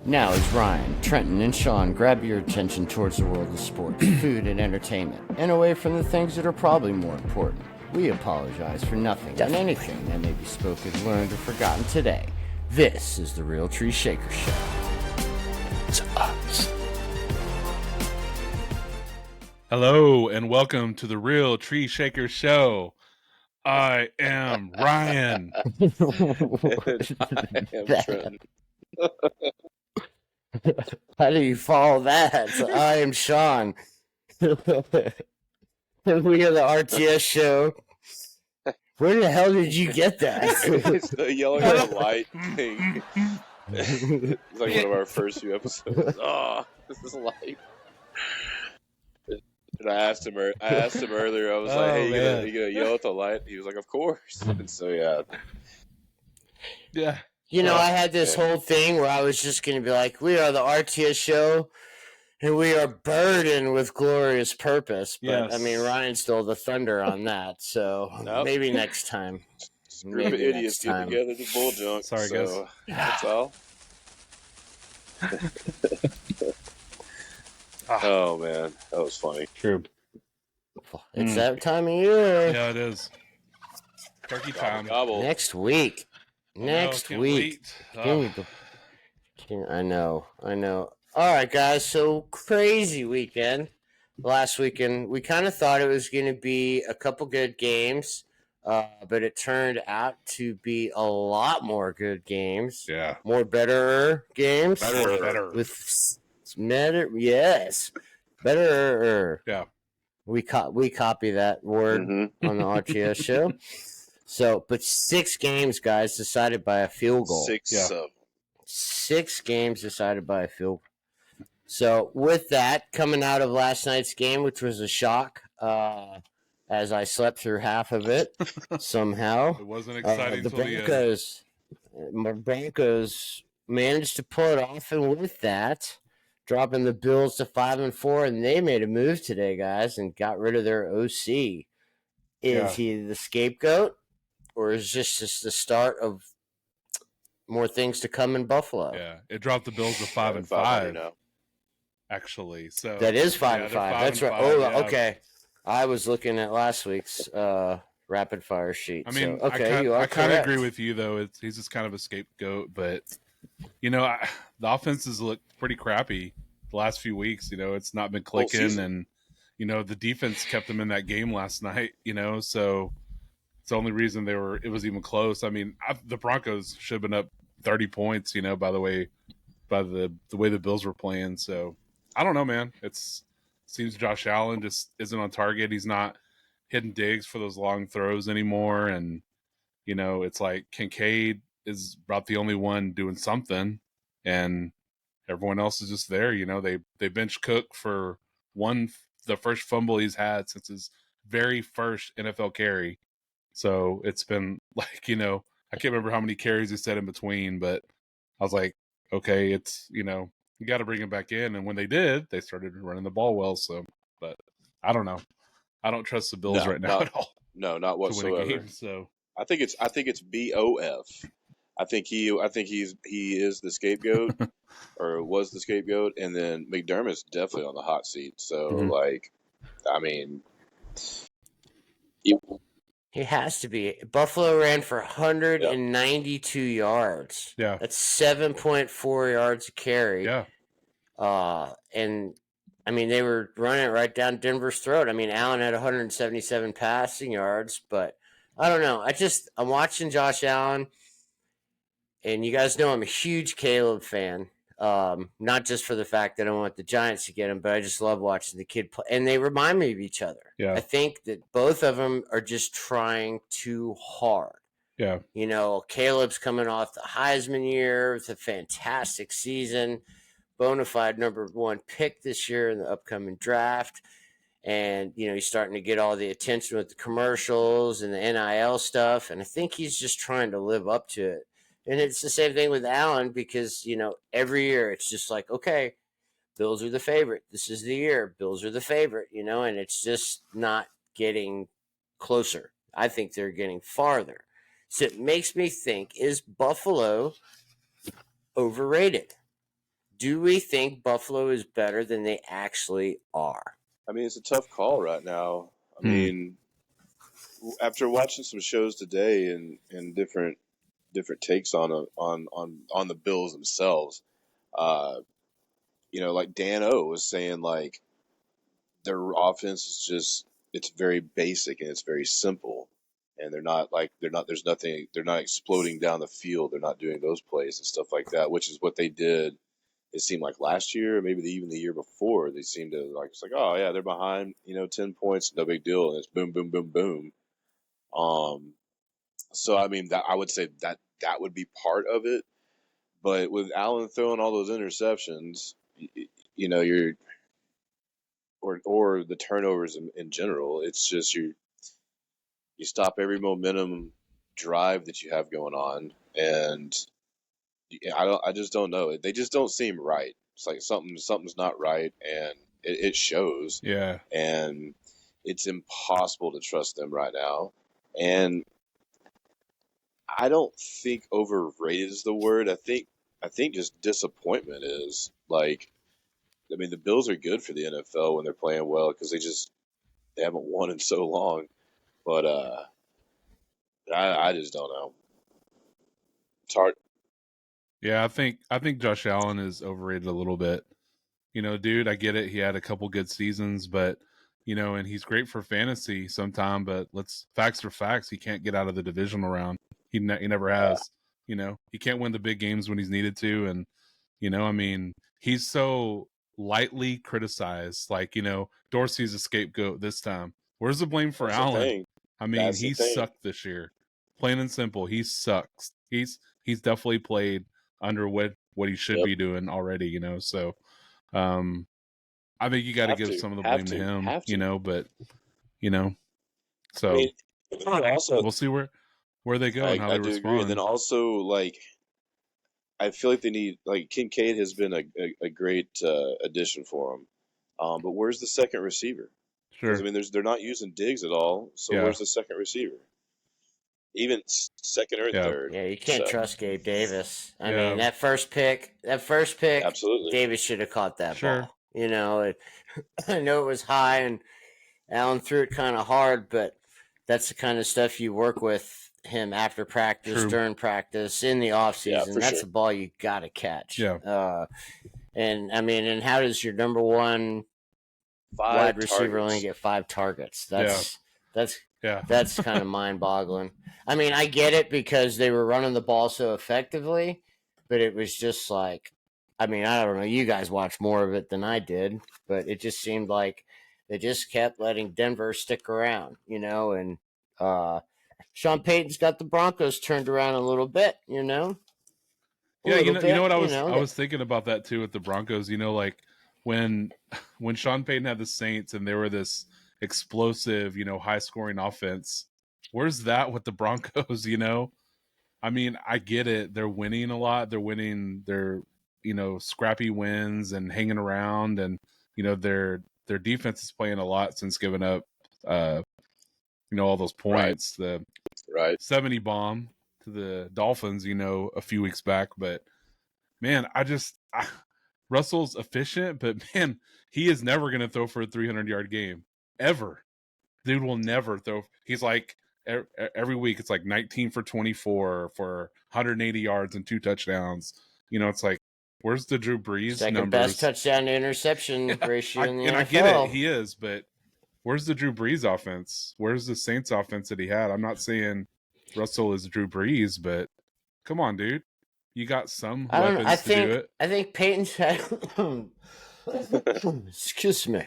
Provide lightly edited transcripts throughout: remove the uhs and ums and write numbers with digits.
Now as Ryan, Trenton, and Sean grab your attention towards the world of sports, food, and entertainment, and away from the things that are probably more important. We apologize for nothing and anything that may be spoken, learned, or forgotten today. This is the Real Tree Shaker Show. It's us. Hello and welcome to the Real Tree Shaker Show. I am Ryan. I am Trenton. How do you follow that? I am Sean. We are the RTS show. Where the hell did you get that? It's the yelling at the light thing. It's like one of our first few episodes. Oh, this is light. And I asked him earlier. I was like, "Hey, you gonna yell at the light?" He was like, "Of course." And so yeah. You know, I had this whole thing where I was just going to be like, we are the RTS show, and we are burdened with glorious purpose. But, Yes. I mean, Ryan stole the thunder on that, so maybe next time. Group of idiots get together to bull junk. Sorry, guys. That's all. Oh, man. That was funny. True. It's that time of year. Yeah, it is. Turkey time. Gobble. Next week. Next week. Oh. I know. All right, guys. So crazy weekend. Last weekend, we kind of thought it was going to be a couple good games, but it turned out to be a lot more good games. Yeah. More better games. Better. With better, yes. Better. Yeah. We copy that word on the RTS show. So, but 6 games, guys, decided by a field goal. 6 games decided by a field goal. So, with that, coming out of last night's game, which was a shock, as I slept through half of it somehow. It wasn't exciting the until the end. Broncos managed to pull it off, and with that, dropping the Bills to 5-4, and they made a move today, guys, and got rid of their OC. Is he the scapegoat? Or is this just the start of more things to come in Buffalo? Yeah, it dropped the Bills to 5-5 now. Actually, so that is 5-5. That's right. Okay. I was looking at last week's rapid fire sheet. I mean, so, okay, I kind of agree with you though. He's just kind of a scapegoat, but you know, the offenses look pretty crappy the last few weeks. You know, it's not been clicking, and you know, the defense kept them in that game last night. You know, so. It's the only reason it was even close. I mean, the Broncos should have been up 30 points, you know, by the way the Bills were playing. So I don't know, man. Seems Josh Allen just isn't on target. He's not hitting digs for those long throws anymore. And, you know, it's like Kincaid is about the only one doing something, and everyone else is just there. You know, they bench Cook for the first fumble he's had since his very first NFL carry. So it's been like, you know, I can't remember how many carries he said in between, but I was like, okay, it's, you know, you got to bring him back in. And when they did, they started running the ball well. So, but I don't know. I don't trust the Bills right now at all. No, not whatsoever. Game, so I think it's BOF. I think he is the scapegoat or was the scapegoat. And then McDermott's definitely on the hot seat. So like, I mean, he has to be. Buffalo ran for 192 yards. Yeah. That's 7.4 yards a carry. Yeah. And, I mean, they were running it right down Denver's throat. I mean, Allen had 177 passing yards, but I don't know. I'm watching Josh Allen, and you guys know I'm a huge Caleb fan. Not just for the fact that I want the Giants to get him, but I just love watching the kid play. And they remind me of each other. Yeah. I think that both of them are just trying too hard. Yeah. You know, Caleb's coming off the Heisman year with a fantastic season, bona fide number 1 pick this year in the upcoming draft. And, you know, he's starting to get all the attention with the commercials and the NIL stuff. And I think he's just trying to live up to it. And it's the same thing with Allen because, you know, every year it's just like, okay, Bills are the favorite. This is the year. Bills are the favorite, you know, and it's just not getting closer. I think they're getting farther. So it makes me think, is Buffalo overrated? do we think Buffalo is better than they actually are? I mean, it's a tough call right now. I mean, after watching some shows today and different takes on the Bills themselves, like Dan O was saying, like their offense is just it's very basic and it's very simple, and there's nothing, they're not exploding down the field, they're not doing those plays and stuff like that, which is what they did. It seemed like last year, maybe even the year before, they seemed to like it's like, oh yeah, they're behind 10 points, no big deal, and it's boom boom boom boom. So I mean that I would say that would be part of it, but with Allen throwing all those interceptions, you're or the turnovers in general, it's just you stop every momentum drive that you have going on, and I just don't know. They just don't seem right. It's like something's not right, and it shows. Yeah. And it's impossible to trust them right now. And I don't think overrated is the word. I think just disappointment is like. I mean, the Bills are good for the NFL when they're playing well because they haven't won in so long. But I just don't know. It's hard. Yeah, I think Josh Allen is overrated a little bit. Dude, I get it. He had a couple good seasons, but and he's great for fantasy sometime. But facts are facts. He can't get out of the divisional round. He never has. He can't win the big games when he's needed to, and I mean, he's so lightly criticized. Like Dorsey's a scapegoat this time. Where's the blame for That's Allen? the thing. I mean, That's he sucked this year. Plain and simple, he sucks. He's definitely played under what he should be doing already. So. I think you got to give some of the blame to him, but so I mean, also, we'll see where they go and how they respond. Agree. And then also, like, I feel like they need, like, Kincaid has been a great addition for him. But where's the second receiver? Sure. I mean, they're not using Diggs at all. So where's the second receiver? Even second or third. Yeah, you can't trust Gabe Davis. I mean, that first pick, absolutely, Davis should have caught that ball. I know it was high and Allen threw it kind of hard, but that's the kind of stuff you work with him after practice, during practice, in the offseason. That's a ball you got to catch. Yeah. And I mean, and how does your number one wide receiver only get 5 targets? That's kind of mind-boggling. I mean, I get it because they were running the ball so effectively, but it was just like, I mean, I don't know. You guys watched more of it than I did, but it just seemed like they just kept letting Denver stick around, and Sean Payton's got the Broncos turned around a little bit, Yeah, you know what I was thinking about that too with the Broncos. Like when Sean Payton had the Saints and they were this explosive, high scoring offense. Where's that with the Broncos? I mean, I get it. They're winning a lot. They're winning their, scrappy wins and hanging around, and their defense is playing a lot since giving up, all those points. The 70 bomb to the Dolphins, a few weeks back. But man, Russell's efficient, but man, he is never going to throw for a 300-yard game ever. Dude will never throw. He's like every week it's like 19 for 24 for 180 yards and 2 touchdowns. It's like, where's the Drew Brees second best touchdown to interception ratio in the NFL? And I get it, he is, but where's the Drew Brees offense? Where's the Saints offense that he had? I'm not saying Russell is Drew Brees, but come on, dude. You got some weapons to do it. I think Peyton's had excuse me.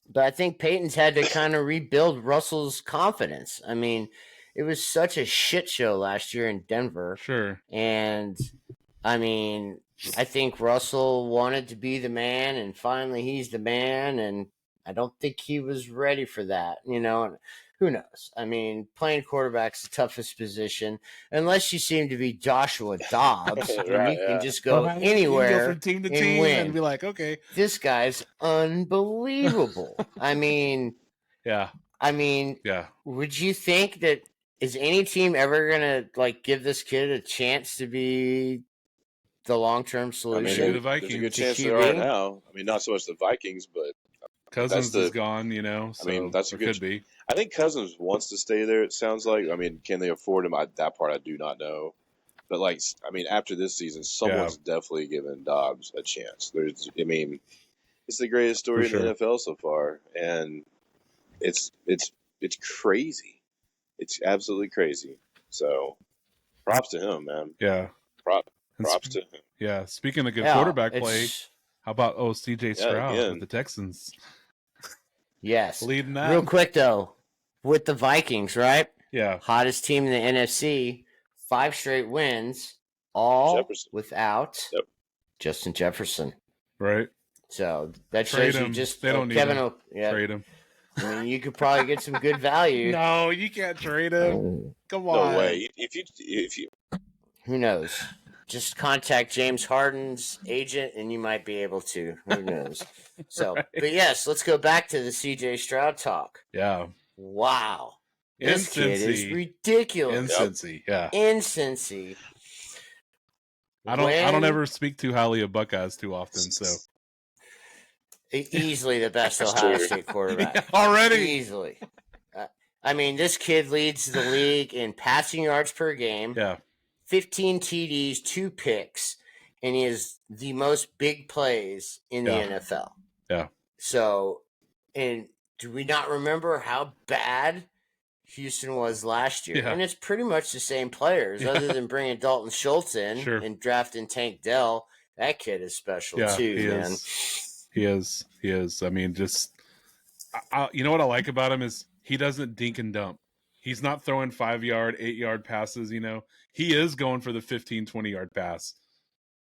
But I think Peyton's had to kind of rebuild Russell's confidence. I mean, it was such a shit show last year in Denver. Sure. And I mean, I think Russell wanted to be the man, and finally he's the man, and I don't think he was ready for that, Who knows? I mean, playing quarterback's the toughest position, unless you seem to be Joshua Dobbs, and you can just go anywhere from team to team win. and be like, okay, this guy's unbelievable. I mean, yeah. Would you think that is any team ever gonna like give this kid a chance to be the long-term I mean, solution. Maybe the there's a good Vikings. chance The there are QB? now. I mean, not so much the Vikings, but Cousins the- is gone, you know, I mean, so that's a there good. could be. I think Cousins wants to stay there. It sounds like. I mean, can they afford him? That part I do not know. But like, I mean, after this season, someone's definitely given Dobbs a chance. I mean, it's the greatest story For in sure. the NFL so far, and it's crazy. It's absolutely crazy. So, props to him, man. Yeah. Props to him. Yeah. Speaking of good Yeah, quarterback play, it's- how about CJ Stroud again. with the Texans Yes. leading that? Real quick, though, with the Vikings, right? Yeah. Hottest team in the NFC, 5 straight wins, all Jefferson. without Yep. Justin Jefferson. Right. So that Trade shows you him. just They don't need Kevin. him. Yeah, Trade him. I mean, you could probably get some good value. No, you can't trade him. Come on. No way. If you Who knows? Just contact James Harden's agent, and you might be able to. Who knows? So, Right. but yes, let's go back to the CJ Stroud talk. Yeah. Wow, this kid is Cincy. ridiculous. In Cincy. Yeah. In Cincy. I don't When- ever speak too highly of Buckeyes too often, so easily the best That's Ohio true. State quarterback. already. Easily. I mean, this kid leads the league in passing yards per game. Yeah. 15 TDs, 2 picks, and he has the most big plays in the Yeah. NFL. Yeah. So, and do we not remember how bad Houston was last year? Yeah. And it's pretty much the same players, other than bringing Dalton Schultz in Sure. and drafting Tank Dell. That kid is special Yeah, too, he man. is. He is. He is. I mean, just you know what I like about him is he doesn't dink and dump. He's not throwing 5-yard, 8-yard passes, you know. He is going for the 15, 20-yard pass.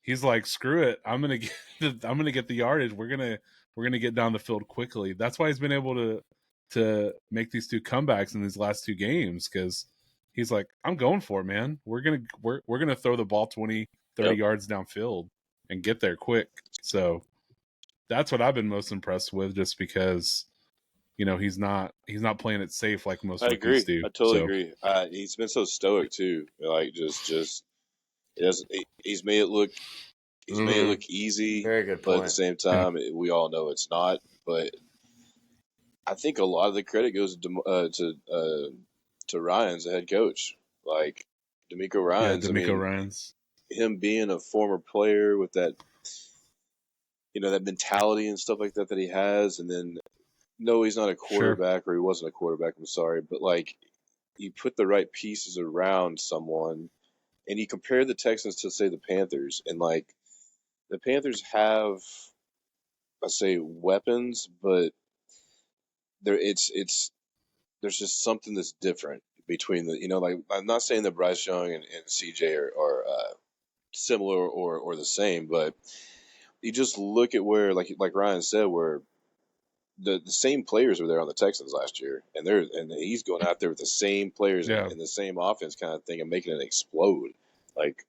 He's like, screw it. I'm gonna get the yardage. We're gonna get down the field quickly. That's why he's been able to make these 2 comebacks in these last 2 games, because he's like, I'm going for it, man. We're gonna throw the ball 20, 30 yards downfield and get there quick. So that's what I've been most impressed with, just because, you know, he's not playing it safe like most I rookies agree. do. I totally So, agree. He's been so stoic too. Like he's made it look easy, Very good but at point. the same time, we all know it's not. But I think a lot of the credit goes to Ryan's the head coach, like D'Amico Ryans. D'Amico Ryans. Him being a former player with that, that mentality and stuff like that he has, and then no, he's not a quarterback, or he wasn't a quarterback. I'm sorry, but like you put the right pieces around someone, and you compare the Texans to say the Panthers, and like the Panthers have, I say, weapons, but there's just something that's different between like I'm not saying that Bryce Young and CJ are similar or the same, but you just look at where like Ryan said, where the same players were there on the Texans last year, and he's going out there with the same players and the same offense kind of thing and making it explode. Like,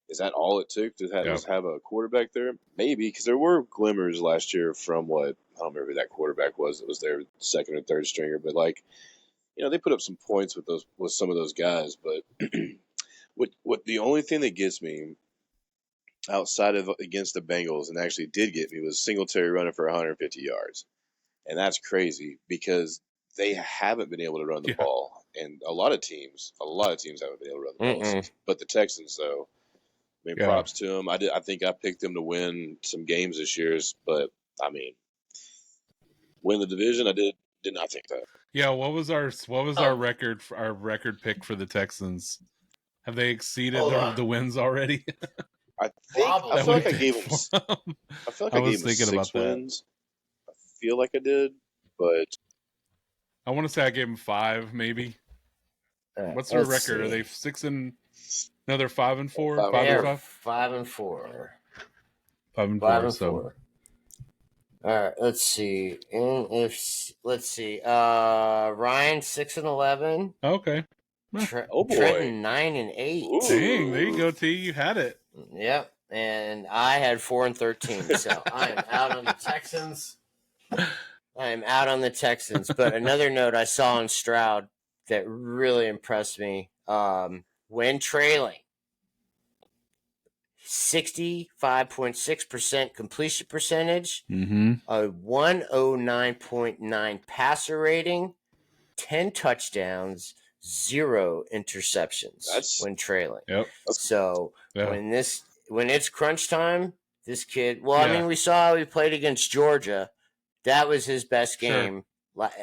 is that all it took to have a quarterback there? Maybe, because there were glimmers last year from what I don't remember who that quarterback was that was their second or third stringer, but like, they put up some points with some of those guys. But what the only thing that gets me outside of against the Bengals and actually did get me was Singletary running for 150 yards. And that's crazy because they haven't been able to run the ball. And a lot of teams haven't been able to run the ball. But the Texans, though, I mean, props to them. I think I picked them to win some games this year. But, I mean, win the division, I did not think that. Yeah, what was our record pick for the Texans? Have they exceeded the wins already? I feel like I gave them. I feel like I gave them 6 wins. I feel like I did, but I want to say I gave them 5, maybe. What's their record? Are they 6 and? No, they're 5 and 4. 5 and 5. 5 and 4. 5 and 4. 5 and 4. All right, let's see. Ryan 6 and 11. Okay. Oh boy. Trenton 9 and 8. Ooh. Dang, there you go, T. You had it. Yep, and I had 4 and 13. So I am out on the Texans. But another note I saw on Stroud that really impressed me: when trailing, 65.6% completion percentage, Mm-hmm. a 109.9 passer rating, 10 touchdowns, 0 interceptions when trailing. Yep. So Yeah. when it's crunch time, this kid. Well, Yeah. I mean, we saw how he played against Georgia. That was his best Sure. game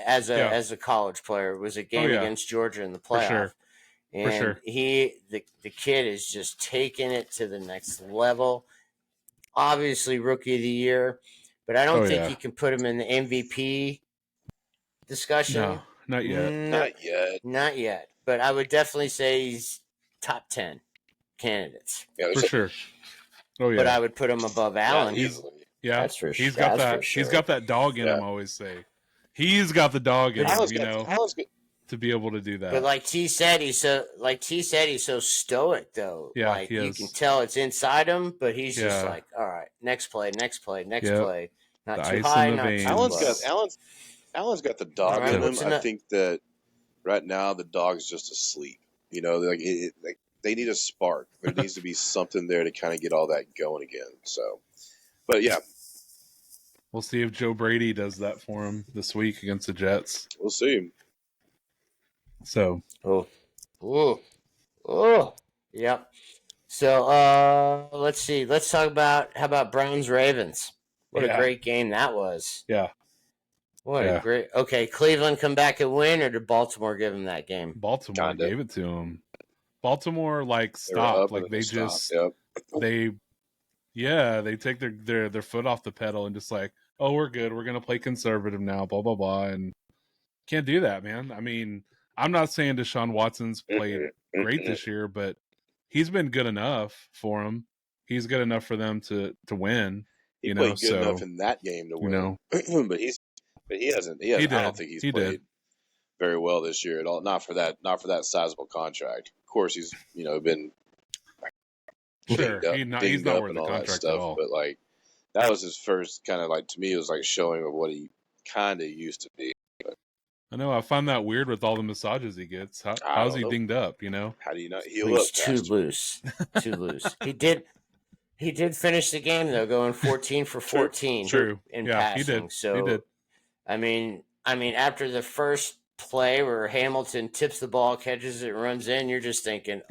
as a college player. It was a game against Georgia in the playoff. For sure. And the kid is just taking it to the next level. Obviously, rookie of the year, but I don't think you can put him in the MVP discussion. No, not yet. Not yet. But I would definitely say he's top 10 candidates. Yeah, For sure. Oh yeah. But I would put him above Allen. That's for sure. He's got that. He's got that dog in him. I always say, he's got the dog in him. Allen's good. To be able to do that. But like T said, he's so stoic though. Yeah, like you can tell it's inside him, but he's just like, all right, next play. Not too high, not too low. Allen's got the dog in him. I think that right now the dog's just asleep. You know, like they need a spark. There needs to be something there to kind of get all that going again. So, but yeah, we'll see if Joe Brady does that for him this week against the Jets. We'll see. So, yep. So, let's see. Let's talk about how about Browns Ravens. What a great game that was. Yeah. A great. Okay, Cleveland come back and win, or did Baltimore give him that game? Baltimore gave it to him. Baltimore stopped. Like they just they take their foot off the pedal and just like, oh, we're good. We're gonna play conservative now. Blah blah blah. And can't do that, man. I mean, I'm not saying Deshaun Watson's played great this year, but he's been good enough for him. He's good enough for them to win. He played good enough in that game to win. but he hasn't. I don't think he's played very well this year at all. Not for that sizable contract. Of course, he's been sure. He's not worth the contract at all. But like that was his first kind of to me it was like showing of what he kind of used to be. I know. I find that weird with all the massages he gets. How's he dinged up? How do you not heal up? He's too loose. Too loose. He did finish the game though, going 14 for 14. True. In passing. He did. So he did. I mean, after the first play where Hamilton tips the ball, catches it, runs in, you're just thinking,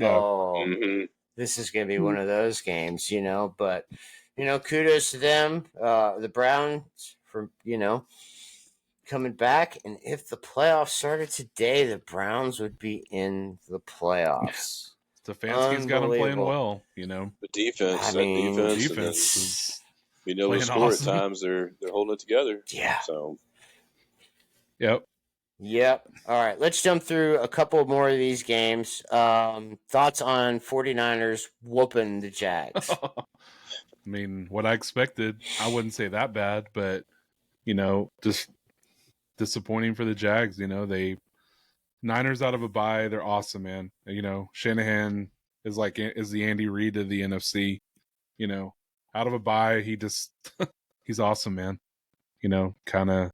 this is going to be one of those games, But kudos to them, the Browns, for coming back, and if the playoffs started today, the Browns would be in the playoffs. Stefanski's got them playing well, The defense, defense. We know the score at times. They're holding it together. Yeah. So. Yep. All right, let's jump through a couple more of these games. Thoughts on 49ers whooping the Jags? I mean, what I expected. I wouldn't say that bad, but just disappointing for the Jags. They Niners out of a bye. They're awesome, man. Shanahan is the Andy Reid of the NFC. Out of a bye, he's awesome, man. Kind of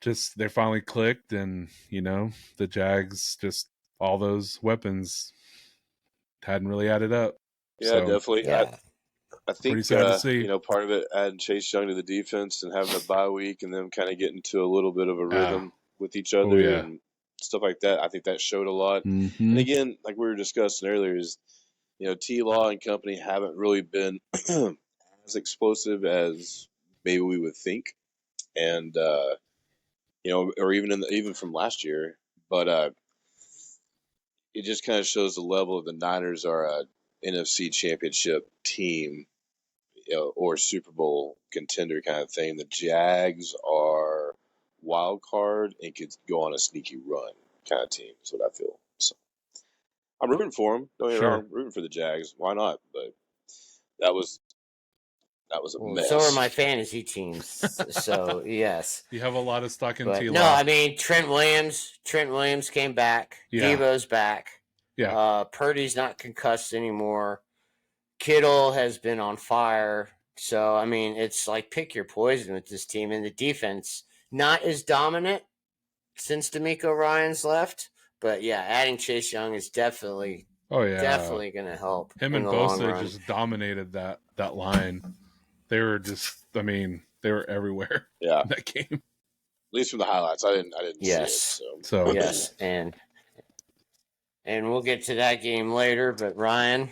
just they finally clicked, and the Jags just all those weapons hadn't really added up. Yeah, so, definitely. Yeah. I think pretty sad to see. Part of it adding Chase Young to the defense and having a bye week and them kind of getting to a little bit of a rhythm with each other and stuff like that. I think that showed a lot. Mm-hmm. And again, like we were discussing earlier, is T-Law and company haven't really been as explosive as maybe we would think, and or even from last year. But it just kind of shows the level of the Niners are a NFC Championship team. Or Super Bowl contender kind of thing. The Jags are wild card and could go on a sneaky run kind of team. That's what I feel. So I'm rooting for them. Don't get me wrong. I'm rooting for the Jags. Why not? But that was a mess. So are my fantasy teams. So yes, you have a lot of stock in T-Law. No, I mean Trent Williams came back. Yeah. Devo's back. Yeah. Purdy's not concussed anymore. Kittle has been on fire. So, I mean, it's like pick your poison with this team. And the defense, not as dominant since DeMeco Ryans left. But, yeah, adding Chase Young is definitely Oh yeah, Definitely going to help him in and the long Bosa run. just dominated that line. They were just, I mean, they were everywhere. Yeah, in that game. At least from the highlights, I didn't Yes. see it. So Yes, and we'll get to that game later. But Ryan,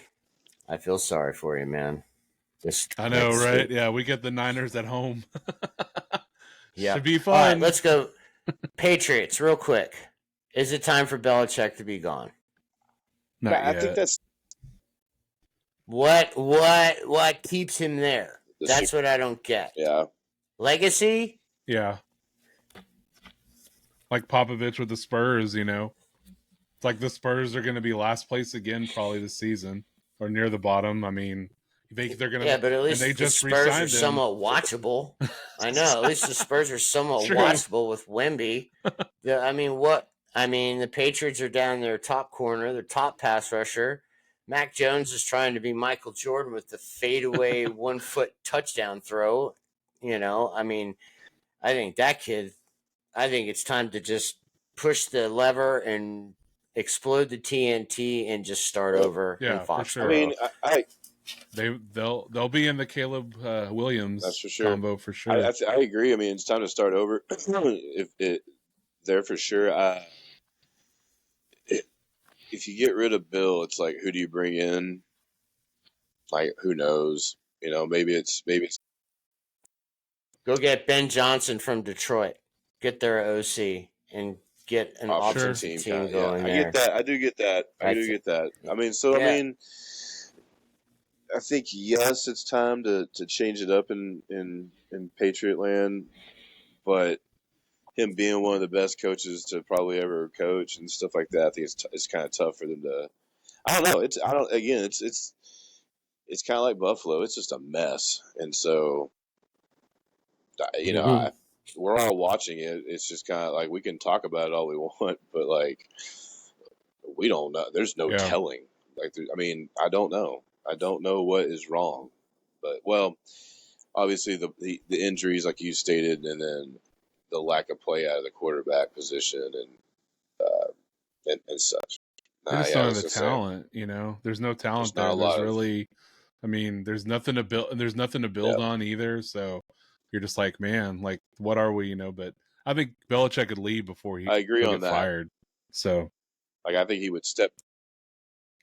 I feel sorry for you, man. Just I know, right? Yeah, we get the Niners at home. Yeah. Should be fun. All right, let's go. Patriots, real quick. Is it time for Belichick to be gone? Not I yet. think that's what keeps him there? That's what I don't get. Yeah. Legacy? Yeah. Like Popovich with the Spurs, you know. It's like the Spurs are going to be last place again probably this season or near the bottom. I mean, they're going to. Yeah, but at least they the just Spurs are re-signed him. somewhat watchable. I know. At least the Spurs are somewhat True. watchable with Wemby. The Patriots are down their top corner, their top pass rusher. Mac Jones is trying to be Michael Jordan with the fadeaway 1 foot touchdown throw. You know, I mean, I think that kid. I think it's time to just push the lever and explode the TNT and just start over in Yeah, for Foxborough. sure. I mean, they'll be in the Caleb Williams That's for sure. combo for sure. I agree. I mean, it's time to start over. If it there for sure. If you get rid of Bill, it's like, who do you bring in? Like, who knows? You know, maybe it's Go get Ben Johnson from Detroit. Get their OC and get an offensive team going there. I get that. I do get that. I do get that. I mean, so Yeah. I mean, I think yes, it's time to change it up in Patriot land, but him being one of the best coaches to probably ever coach and stuff like that, I think it's kind of tough for them to. I don't know. It's kind of like Buffalo. It's just a mess, and so you know, we're all watching it. It's just kind of like we can talk about it all we want, but like we don't know. There's no telling. Like, I mean, I don't know. I don't know what is wrong, but well, obviously the injuries, like you stated, and then the lack of play out of the quarterback position and such. They just don't have the talent, you know. There's no talent there. There's really, I mean, there's nothing to build. There's nothing to build on either. So you're just like, man, like, what are we, you know? But I think Belichick could leave before he. I agree on get that. Fired. So, like, I think he would step.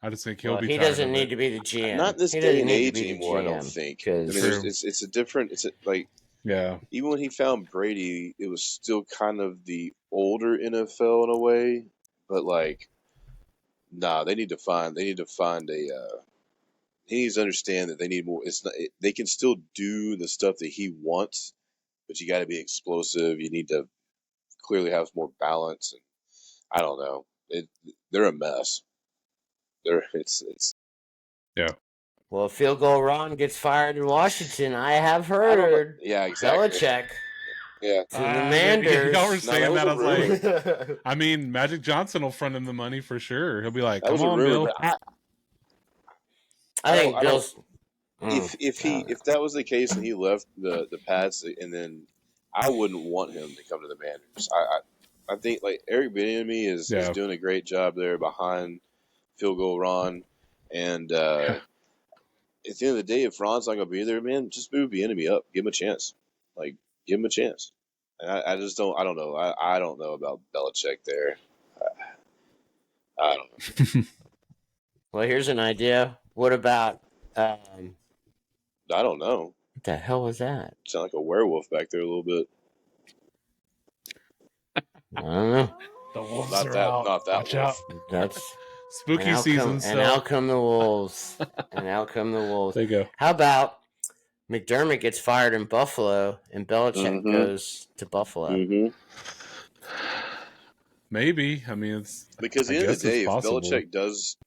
I just think he'll be. He doesn't need to be the GM. Not this day and age anymore. I don't think. I mean, it's a different. It's like. Yeah. Even when he found Brady, it was still kind of the older NFL in a way, but like, nah, they need to find a. He needs to understand that they need more. It's not. They can still do the stuff that he wants, but you got to be explosive. You need to clearly have more balance. And I don't know. They're a mess. It's. Yeah. Well, Field Goal Ron gets fired in Washington. I have heard. Yeah, exactly. Belichick. Yeah. To the Manders. Y'all were saying that. I was like, I mean, Magic Johnson will front him the money for sure. He'll be like, that "Come on, Bill." I think Bill's. If that was the case and he left the Pats, and then I wouldn't want him to come to the Manders. I think like Eric Bieniemy is doing a great job there behind Field Goal Ron, and at the end of the day, if Ron's not going to be there, man, just move Bieniemy up, give him a chance, like give him a chance. And I just don't. I don't know. I don't know about Belichick there. I don't know. Well, here's an idea. What about? I don't know. What the hell was that? Sound like a werewolf back there a little bit. I don't know. The wolves not are that, out. Not that Watch wolf. out. That's spooky season. And out come the wolves. And out come the wolves. There you go. How about McDermott gets fired in Buffalo and Belichick goes to Buffalo? Mm-hmm. Maybe. I mean, it's because at the end of the day, if Belichick does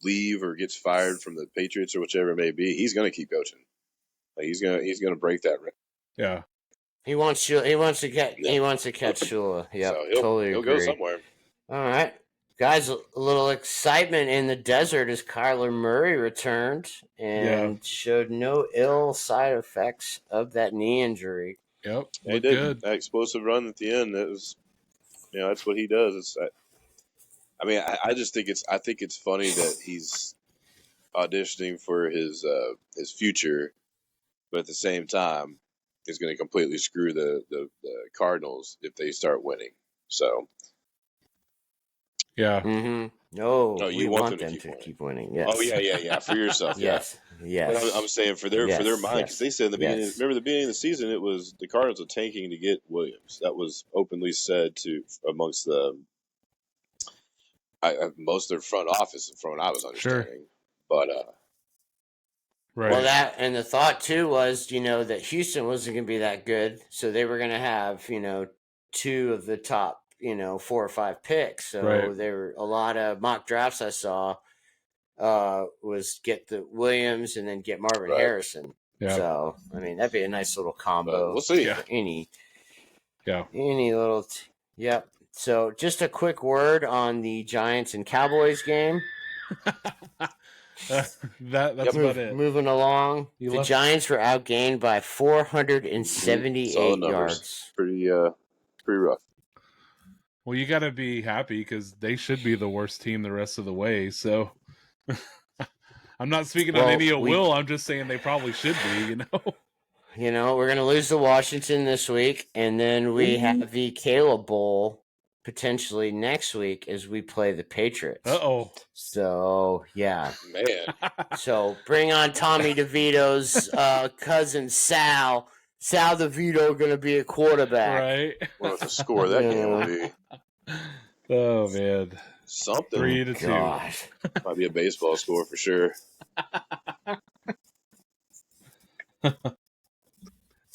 leave or gets fired from the Patriots or whichever it may be, he's going to keep coaching. Like he's gonna break that. Yeah. He wants to catch Shula. Yeah, so totally he'll agree. go somewhere. All right. Guys, a little excitement in the desert as Kyler Murray returned and showed no ill side effects of that knee injury. Yep. He did. Good. That explosive run at the end, that was, that's what he does. mean, I just think it's funny that he's auditioning for his future, but at the same time, is going to completely screw the Cardinals if they start winning. So, Yeah. Mm-hmm. No, oh, we you want want them them to to keep winning? keep winning. Oh Yes. yeah, for yourself, yeah. Yes. But Yes. I'm saying for their mind, because they said in the beginning, remember the beginning of the season, it was the Cardinals were tanking to get Williams. That was openly said to amongst the most of their front office, from what I was understanding. But Right. Well, that and the thought too was, that Houston wasn't going to be that good, so they were going to have, two of the top, 4 or 5 picks. So Right. there were a lot of mock drafts I saw. Was get the Williams and then get Marvin Harrison. Yeah. So I mean that'd be a nice little combo. we'll see. For any Yeah. Yep. So just a quick word on the Giants and Cowboys game. That's about it. Moving along, the Giants were outgained by 478 yards. Pretty rough. Well, you got to be happy because they should be the worst team the rest of the way. So I'm not speaking on any will. I'm just saying they probably should be. We're going to lose to Washington this week, and then we have the Caleb Bowl potentially next week as we play the Patriots. Uh-oh. So, yeah. Man. So, bring on Tommy DeVito's cousin, Sal. Sal DeVito going to be a quarterback. Right. What the score of that game will be? Oh, man. Something. 3-2. Might be a baseball score for sure.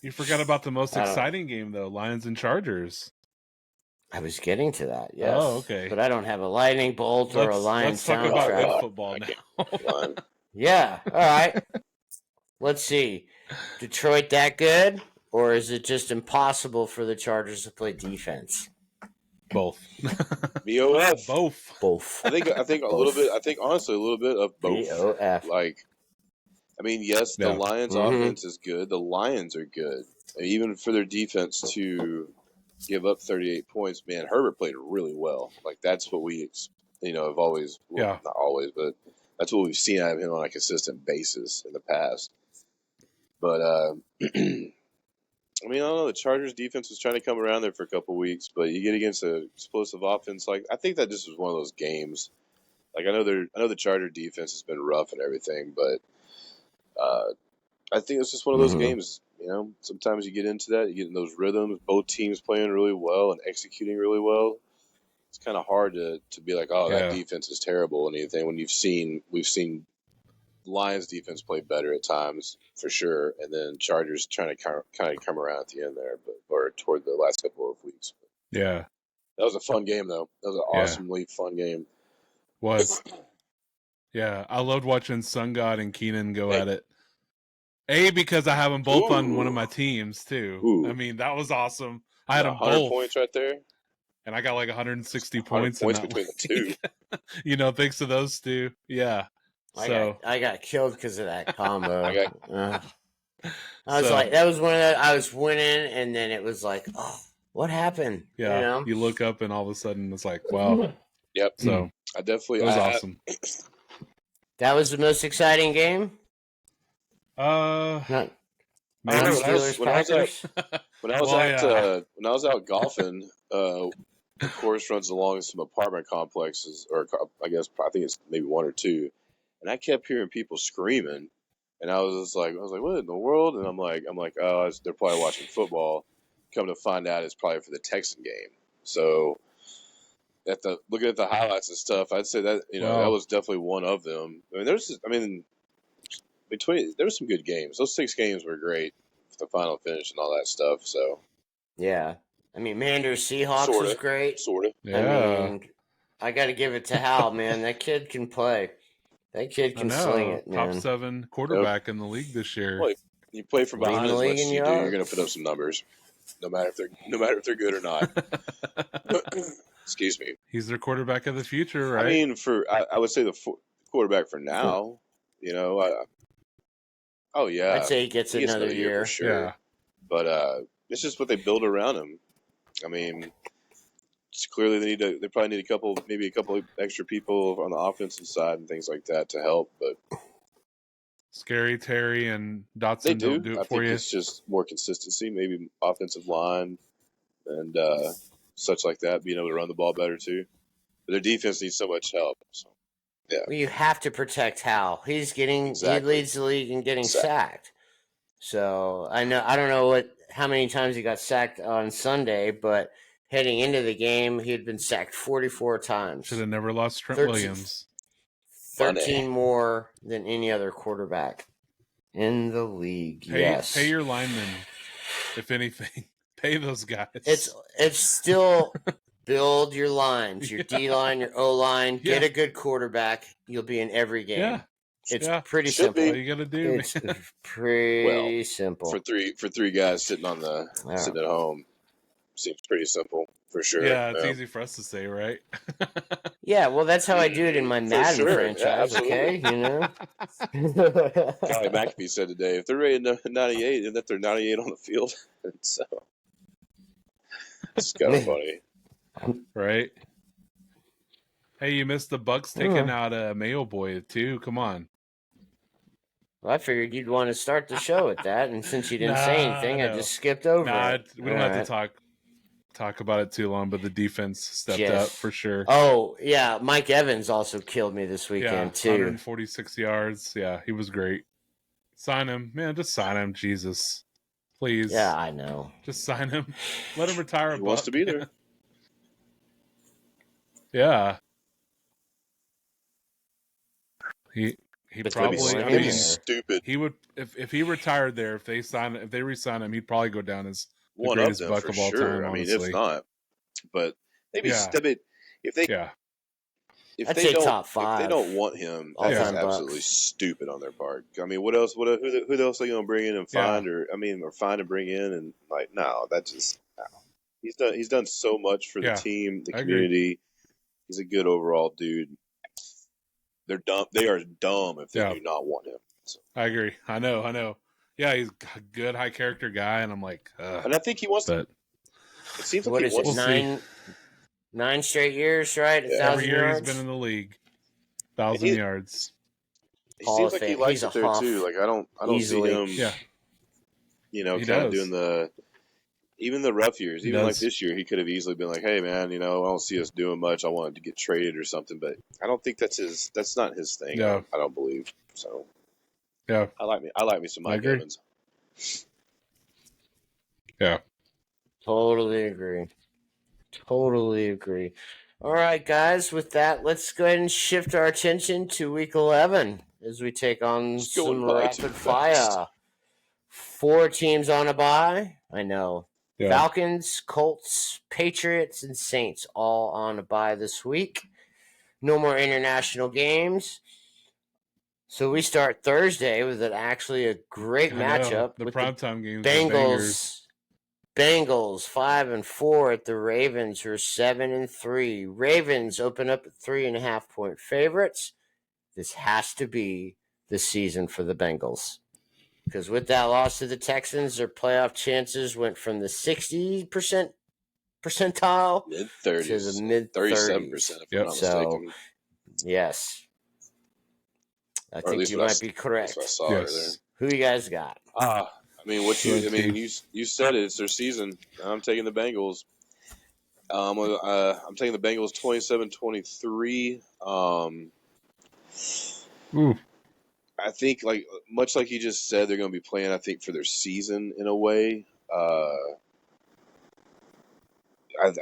You forgot about the most exciting game, though. Lions and Chargers. I was getting to that, yes. Oh, okay. But I don't have a lightning bolt or a Lions soundtrack. Let's talk about good football now. Yeah, all right. Let's see. Detroit that good? Or is it just impossible for the Chargers to play defense? Both. BOF. Both. I think a little bit. I think honestly a little bit of both. BOF. Like, I mean, yes, the Lions' offense is good. The Lions are good, even for their defense to give up 38 points. Man, Herbert played really well. Like that's what we, have always. Well, not always, but that's what we've seen out of him on a consistent basis in the past. But I mean, I don't know. The Chargers defense was trying to come around there for a couple weeks, but you get against an explosive offense. Like I think that just was one of those games. Like I know the Charger defense has been rough and everything, but I think it's just one of those games. Sometimes you get into that, you get in those rhythms. Both teams playing really well and executing really well. It's kind of hard to be like, that defense is terrible and anything when we've seen Lions defense play better at times for sure, and then Chargers trying to kind of come around at the end there, or toward the last couple of weeks. Yeah, that was a fun game though. That was an awesomely fun game. Was. Yeah, I loved watching Sun God and Keenan go at it. Because I have them both on one of my teams too. I mean, that was awesome. I had them 100 both points right there, and I got like 160 points between the two. Thanks to those two. Yeah. I got killed because of that combo. I was like, that was one of the, I was winning, and then it was like, oh, what happened? Yeah, you look up, and all of a sudden it's like, wow. Yep. So I definitely it was awesome. That was the most exciting game. When I was out golfing, the course runs along some apartment complexes, or I think it's maybe one or two, and I kept hearing people screaming, and I was like, what in the world? And I'm like, oh, they're probably watching football. Come to find out, it's probably for the Texan game. So, looking at the highlights and stuff, I'd say that that was definitely one of them. I mean, there were some good games. Those 6 games were great for the final finish and all that stuff. So, yeah, I mean, Manders Seahawks was great. Sort of. Yeah. I mean, I got to give it to Hal, man. That kid can play. That kid can sling it, man. Top 7 quarterback in the league this year. Well, you play from behind as much as you do, you're going to put up some numbers, no matter if they're good or not. Excuse me. He's their quarterback of the future, right? I mean, I would say the quarterback for now. I'd say he gets another year for sure. Yeah. But it's just what they build around him. I mean, clearly they probably need maybe a couple of extra people on the offensive side and things like that to help. But Scary Terry and they Dotson don't do I it for think you. it's just more consistency, maybe offensive line and such like that, being able to run the ball better too. But their defense needs so much help. So yeah, Well, you have to protect Hal. He exactly. leads the league in getting sacked. So I don't know how many times he got sacked on Sunday, but heading into the game, he had been sacked 44 times. Should have never lost Trent 13 Williams. 13 more than any other quarterback in the league. Yes. Pay your linemen, if anything. Pay those guys. It's still build your lines, your D line, your O line, get a good quarterback. You'll be in every game. Yeah. It's pretty Should simple. be. All you gotta do, It's pretty simple. For three guys sitting sitting at home, seems pretty simple for sure. Yeah, it's easy for us to say, right? Yeah, well, that's how I do it in my Madden franchise. Yeah, okay, you know. Charlie McAfee said today, if they're rated 98, and that they're 98 on the field, so it's kind of funny, right? Hey, you missed the Bucks taking out Mayo Boy too. Come on. Well, I figured you'd want to start the show with that, and since you didn't say anything, I just skipped over it. We don't have to talk about it too long, but the defense stepped up for sure. Oh, yeah. Mike Evans also killed me this weekend, too. 146 yards. Yeah, he was great. Sign him. Man, just sign him. Jesus. Please. Yeah, I know. Just sign him. Let him retire. He wants to be there. Yeah. He probably. I mean, stupid. He would if he retired there. If they re-sign him, he'd probably go down as the one greatest of them Buck for of all sure. time. I mean, honestly. if not, but maybe if they I'd say top 5. If they don't want him, that's absolutely stupid on their part. I mean, what else? Who else are they going to bring in and find, or find and bring in, and like, no, that's just no. He's done so much for the team, the community. He's a good overall dude. They're dumb. They are dumb if they do not want him. So. I agree. I know. Yeah, he's a good, high character guy, and I'm like, and I think he wants. It seems like what is it? 9 straight years, right? 1,000 Every year yards? he's been in the league. 1,000 yards. He seems like he likes it there too. Like I don't see him. Yeah. Kind of doing even the rough years. Even like this year, he could have easily been like, "Hey, man, I don't see us doing much. I wanted to get traded or something." But I don't think that's not his thing. Yeah. I don't believe so. Yeah. I like me some Mike Evans. Yeah. Totally agree. All right, guys, with that, let's go ahead and shift our attention to Week 11 as we take on some rapid fire. 4 teams on a bye. I know. Yeah. Falcons, Colts, Patriots, and Saints all on a bye this week. No more international games. So we start Thursday with actually a great matchup. The primetime games. Bengals 5-4 at the Ravens, who are 7-3. Ravens open up at 3.5-point favorites. This has to be the season for the Bengals, because with that loss to the Texans, their playoff chances went from the 60% percentile mid-30s to the mid-30s. 37%, if I'm not mistaken. Yes, I think you might be correct. Who you guys got? I mean, you said it. It's their season. I'm taking the Bengals. I'm taking the Bengals 27-23. I think, much like you just said, they're going to be playing, I think, for their season in a way. I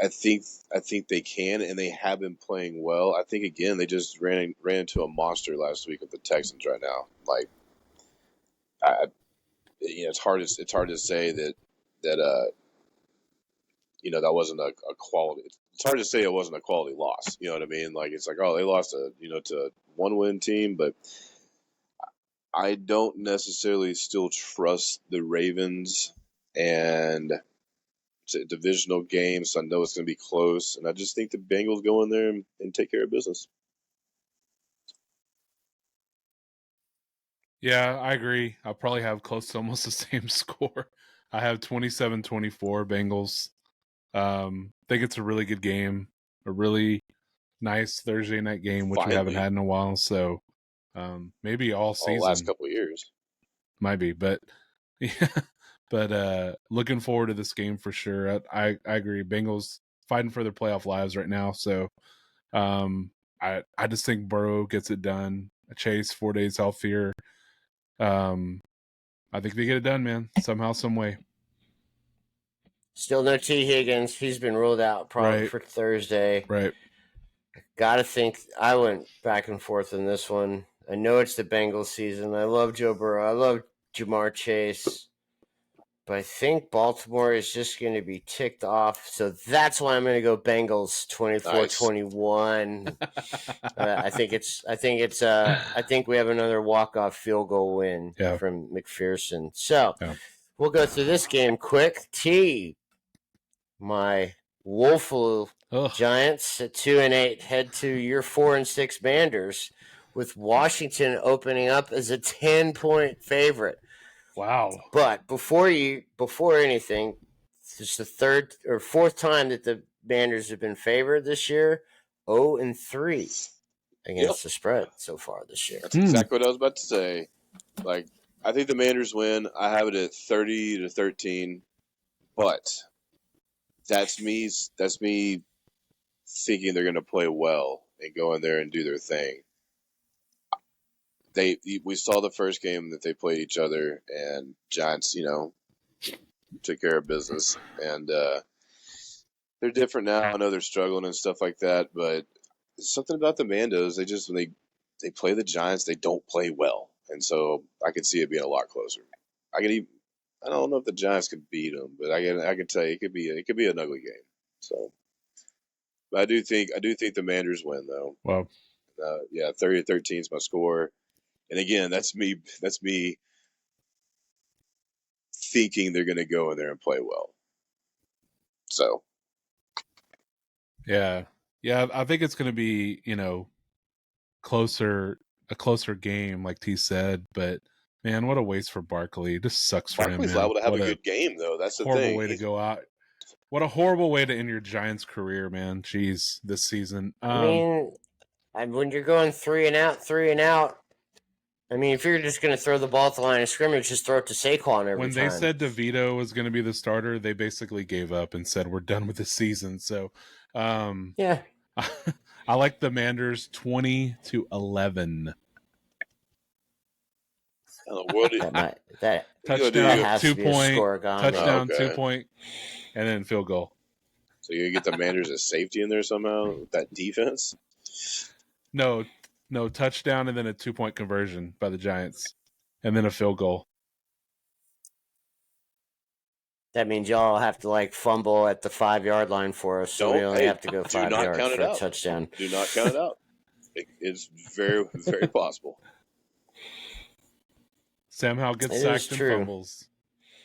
think they can, and they have been playing well. I think, again, they just ran into a monster last week with the Texans right now. It's hard to say that that wasn't a quality. It's hard to say it wasn't a quality loss. You know what I mean? It's like, oh, they lost to a 1-win team, but I don't necessarily still trust the Ravens, and it's a divisional game, so I know it's going to be close, and I just think the Bengals go in there and take care of business. Yeah, I agree. I'll probably have close to almost the same score. I have 27-24 Bengals. Think it's a really good game, a really nice Thursday night game, which we haven't Finally. had in a while. So maybe all The last season couple of years. might be, but yeah, but looking forward to this game for sure. I agree. Bengals fighting for their playoff lives right now. So I just think Burrow gets it done. Chase 4 days healthier. I think they get it done, man. Somehow, some way. Still no T. Higgins. He's been ruled out probably Right. for Thursday. Right. Gotta think. I went back and forth in this one. I know it's the Bengals season. I love Joe Burrow. I love Jamar Chase. But I think Baltimore is just going to be ticked off. So that's why I'm going to go Bengals 24-21. I think we have another walk-off field goal win from McPherson. So we'll go through this game quick. T, my woeful Giants at 2-8 head to your 4-6 Manders, with Washington opening up as a 10-point favorite. Wow. But before anything, it's the third or fourth time that the Manders have been favored this year. 0-3 against the spread so far this year. That's exactly what I was about to say. Like, I think the Manders win. I have it at 30-13, but that's me thinking they're going to play well and go in there and do their thing. We saw the first game that they played each other, and Giants, took care of business, and they're different now. I know they're struggling and stuff like that, but something about the Mandos, when they play the Giants, they don't play well, and so I could see it being a lot closer. I don't know if the Giants could beat them, but I can tell you it could be an ugly game. So, but I do think the Manders win though. Wow. 30-13 is my score. And again, that's me thinking they're going to go in there and play well. So, yeah, I think it's going to be a closer game, like T said. But man, what a waste for Barkley! It just sucks for him. Barkley's liable to have a good game, though. That's the horrible thing. Way to go out. What a horrible way to end your Giants career, man. Jeez, this season. When you're going 3 and out. I mean, if you're just going to throw the ball at the line of scrimmage, just throw it to Saquon every time. When they said DeVito was going to be the starter, they basically gave up and said, we're done with the season. So, yeah. I like the Manders 20-11. That touchdown, 2 point, touchdown, 2 point, and then field goal. So you get the Manders as safety in there somehow with that defense? No, touchdown and then a 2 point conversion by the Giants, and then a field goal. That means y'all have to fumble at the 5-yard line for us, so we only have to go 5 yards for a touchdown. Do not count it out. It's very, very possible. Sam Howell gets sacked and fumbles.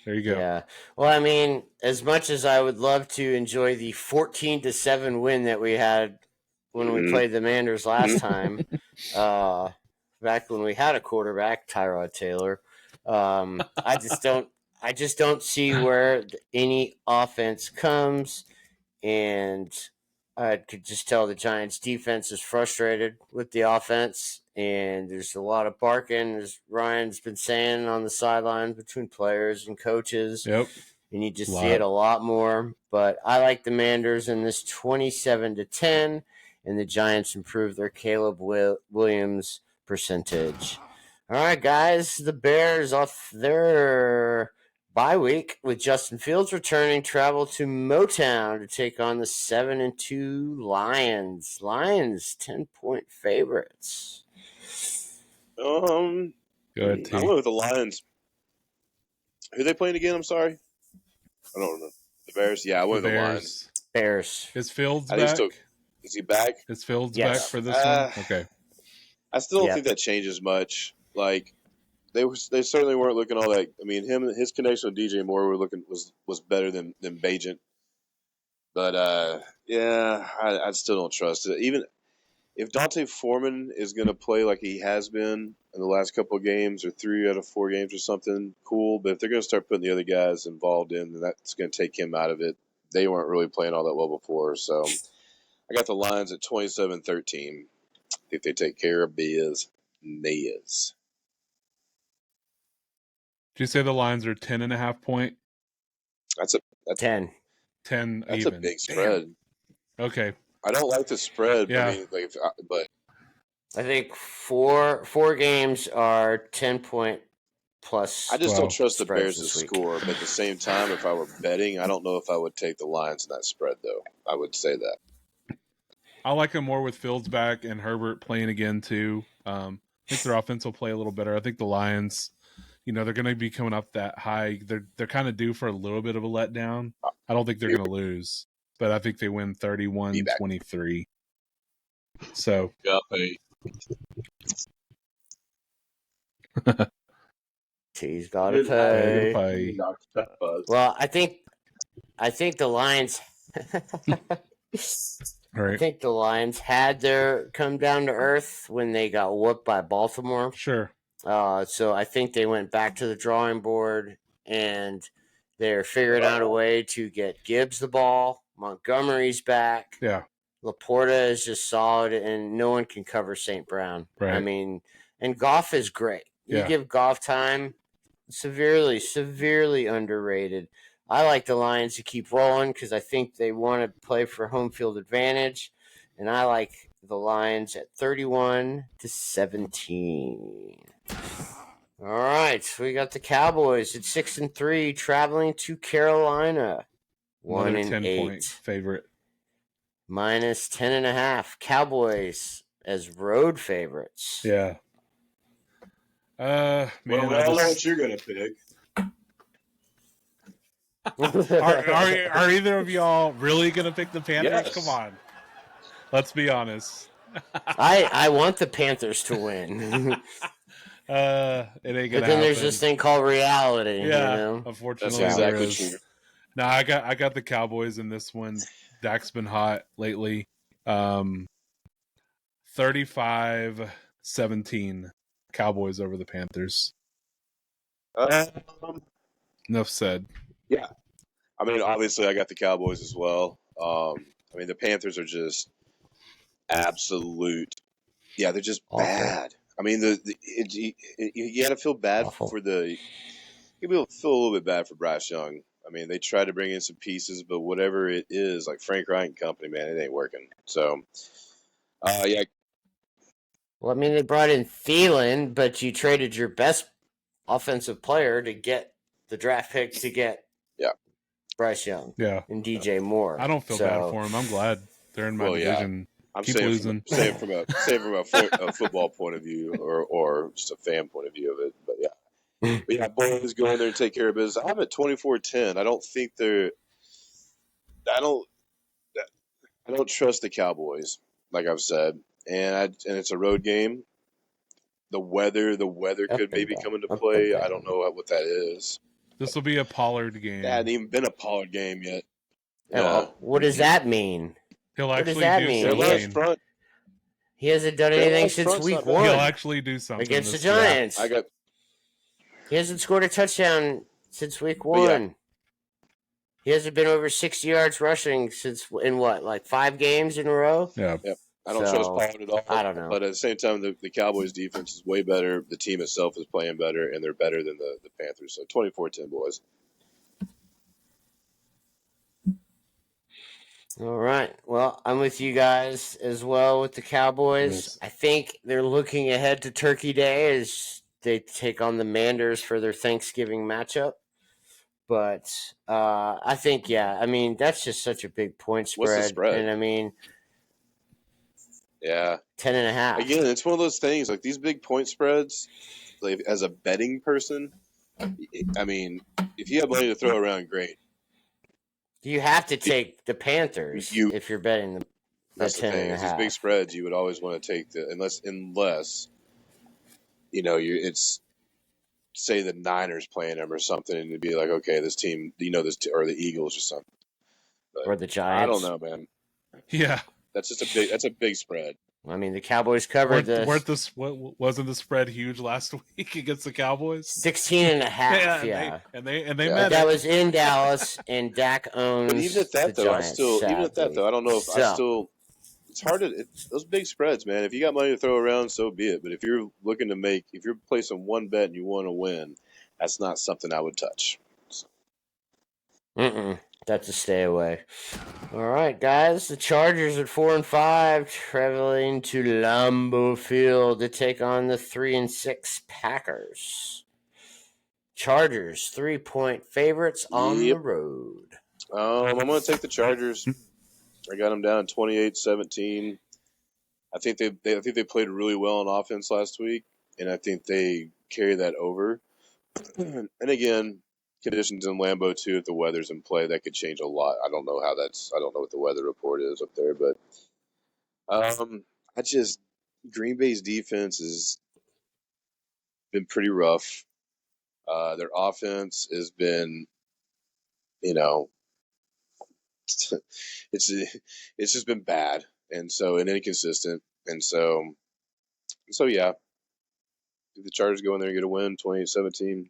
There you go. Yeah. Well, I mean, as much as I would love to enjoy the 14-7 win that we had when we played the Manders last time, back when we had a quarterback, Tyrod Taylor, I just don't see where any offense comes, and I could just tell the Giants' defense is frustrated with the offense, and there's a lot of barking, as Ryan's been saying, on the sidelines between players and coaches. Yep. And you just see it a lot more. But I like the Manders in this 27-10, and the Giants improve their Caleb Williams percentage. All right, guys, the Bears off their bye week with Justin Fields returning, travel to Motown to take on the 7-2 Lions. Lions 10-point favorites. Go ahead, T. I went with the Lions. Who are they playing again? I'm sorry. I don't remember. The Bears? Yeah, I went with the Lions. Bears. Is Fields back? Is he back? Is Fields back for this one? Okay. I still don't think that changes much. They certainly weren't looking all that. I mean, his connection with DJ Moore was better than Bajent. But I still don't trust it. Even if Dante Foreman is going to play like he has been in the last couple of games, or 3 out of 4 games or something, cool. But if they're going to start putting the other guys involved in, then that's going to take him out of it. they weren't really playing all that well before. So I got the Lions at 27-13. If they take care of business. Did you say the lines are 10.5-point? That's 10. 10 that's even. a big spread. Damn. Okay. I don't like the spread. Yeah. I mean, but I think four games are 10-point plus. I just don't trust the spreads Bears to this week. score. But at the same time, if I were betting, I don't know if I would take the Lions in that spread, though. I would say that. I like them more with Fields back and Herbert playing again too. I think their offense will play a little better. I think the Lions, they're going to be coming up that high. They're kind of due for a little bit of a letdown. I don't think they're going to lose, but I think they win 31-23. So He's got to pay. Well, I think the Lions. Right. I think the Lions had their come down to earth when they got whooped by Baltimore. Sure. So I think they went back to the drawing board and they're figuring out a way to get Gibbs the ball. Montgomery's back. Yeah. Laporta is just solid, and no one can cover St. Brown. Right. I mean, and Goff is great. You give Goff time, severely underrated. I like the Lions to keep rolling because I think they want to play for home field advantage, and I like the Lions at 31-17. All right, we got the Cowboys at 6-3, traveling to Carolina. Another 1-8. 10-point favorite. Minus 10.5. Cowboys as road favorites. Yeah. Man, well, I don't know what you're gonna pick. Are either of y'all really gonna pick the Panthers? Yes. Come on, let's be honest. I want the Panthers to win. It ain't gonna But then happen. there's this thing called reality. Yeah, unfortunately, that's there exactly is. true. No, I got the Cowboys in this one. Dak's been hot lately. 35-17 Cowboys over the Panthers. Enough said. Yeah. I mean, obviously, I got the Cowboys as well. I mean, the Panthers are just absolute. Yeah, they're just Awful. bad. I mean, you got to feel bad Awful. for the. You feel a little bit bad for Bryce Young. I mean, they tried to bring in some pieces, but whatever it is, like Frank Reich and company, man, it ain't working. So, yeah. Well, I mean, they brought in Thielen, but you traded your best offensive player to get the draft pick to get Bryce Young and DJ Moore. I don't feel bad for him. I'm glad they're in my division. I'm Keep saying losing. Saying from a football point of view or just a fan point of view of it. But yeah, boys, go in there and take care of business. I'm at 24-10. I don't think I don't trust the Cowboys, like I've said, and it's a road game. The weather could maybe come into play. I don't know what that is. This will be a Pollard game. It hasn't even been a Pollard game yet. What does that mean? He'll What actually does that do mean? something. He hasn't done anything since week 1. He'll actually do something against the this Giants. He hasn't scored a touchdown since week 1. He hasn't been over 60 yards rushing since in 5 games in a row? Yeah. I don't trust Pollard at all. I don't know. But at the same time, the Cowboys' defense is way better. The team itself is playing better, and they're better than the Panthers. So 24-10, boys. All right. Well, I'm with you guys as well with the Cowboys. Yes. I think they're looking ahead to Turkey Day as they take on the Manders for their Thanksgiving matchup. But I think, I mean, that's just such a big point spread. What's the spread? And I mean, 10.5. Again, it's one of those things, like these big point spreads, like as a betting person, I mean, if you have money to throw around, great. You have to take the Panthers if you're betting the that's 10 the thing. and a half. These big spreads, you would always want to take unless it's say the Niners playing them or something, and it'd be like, okay, this team, or the Eagles or something, or the Giants. I don't know, man. Yeah, that's a big spread. I mean, the Cowboys covered What wasn't the spread huge last week against the Cowboys? 16.5. Yeah, and they met But that it. was in Dallas, and Dak owns But even at that the though, Giants. I don't know if I still. It's hard to those big spreads, man. If you got money to throw around, so be it. But if you're if you're placing one bet and you want to win, that's not something I would touch. That's a stay away. All right, guys. The Chargers at 4-5, traveling to Lambeau Field to take on the 3-6 Packers. Chargers 3-point favorites on the road. I'm going to take the Chargers. I got them down 28-17. I think they played really well on offense last week, and I think they carry that over. And again, conditions in Lambeau too. If the weather's in play, that could change a lot. I don't know what the weather report is up there, but Green Bay's defense has been pretty rough. Their offense has been, it's just been bad, and inconsistent, and so yeah. The Chargers go in there and get a win, 28-17.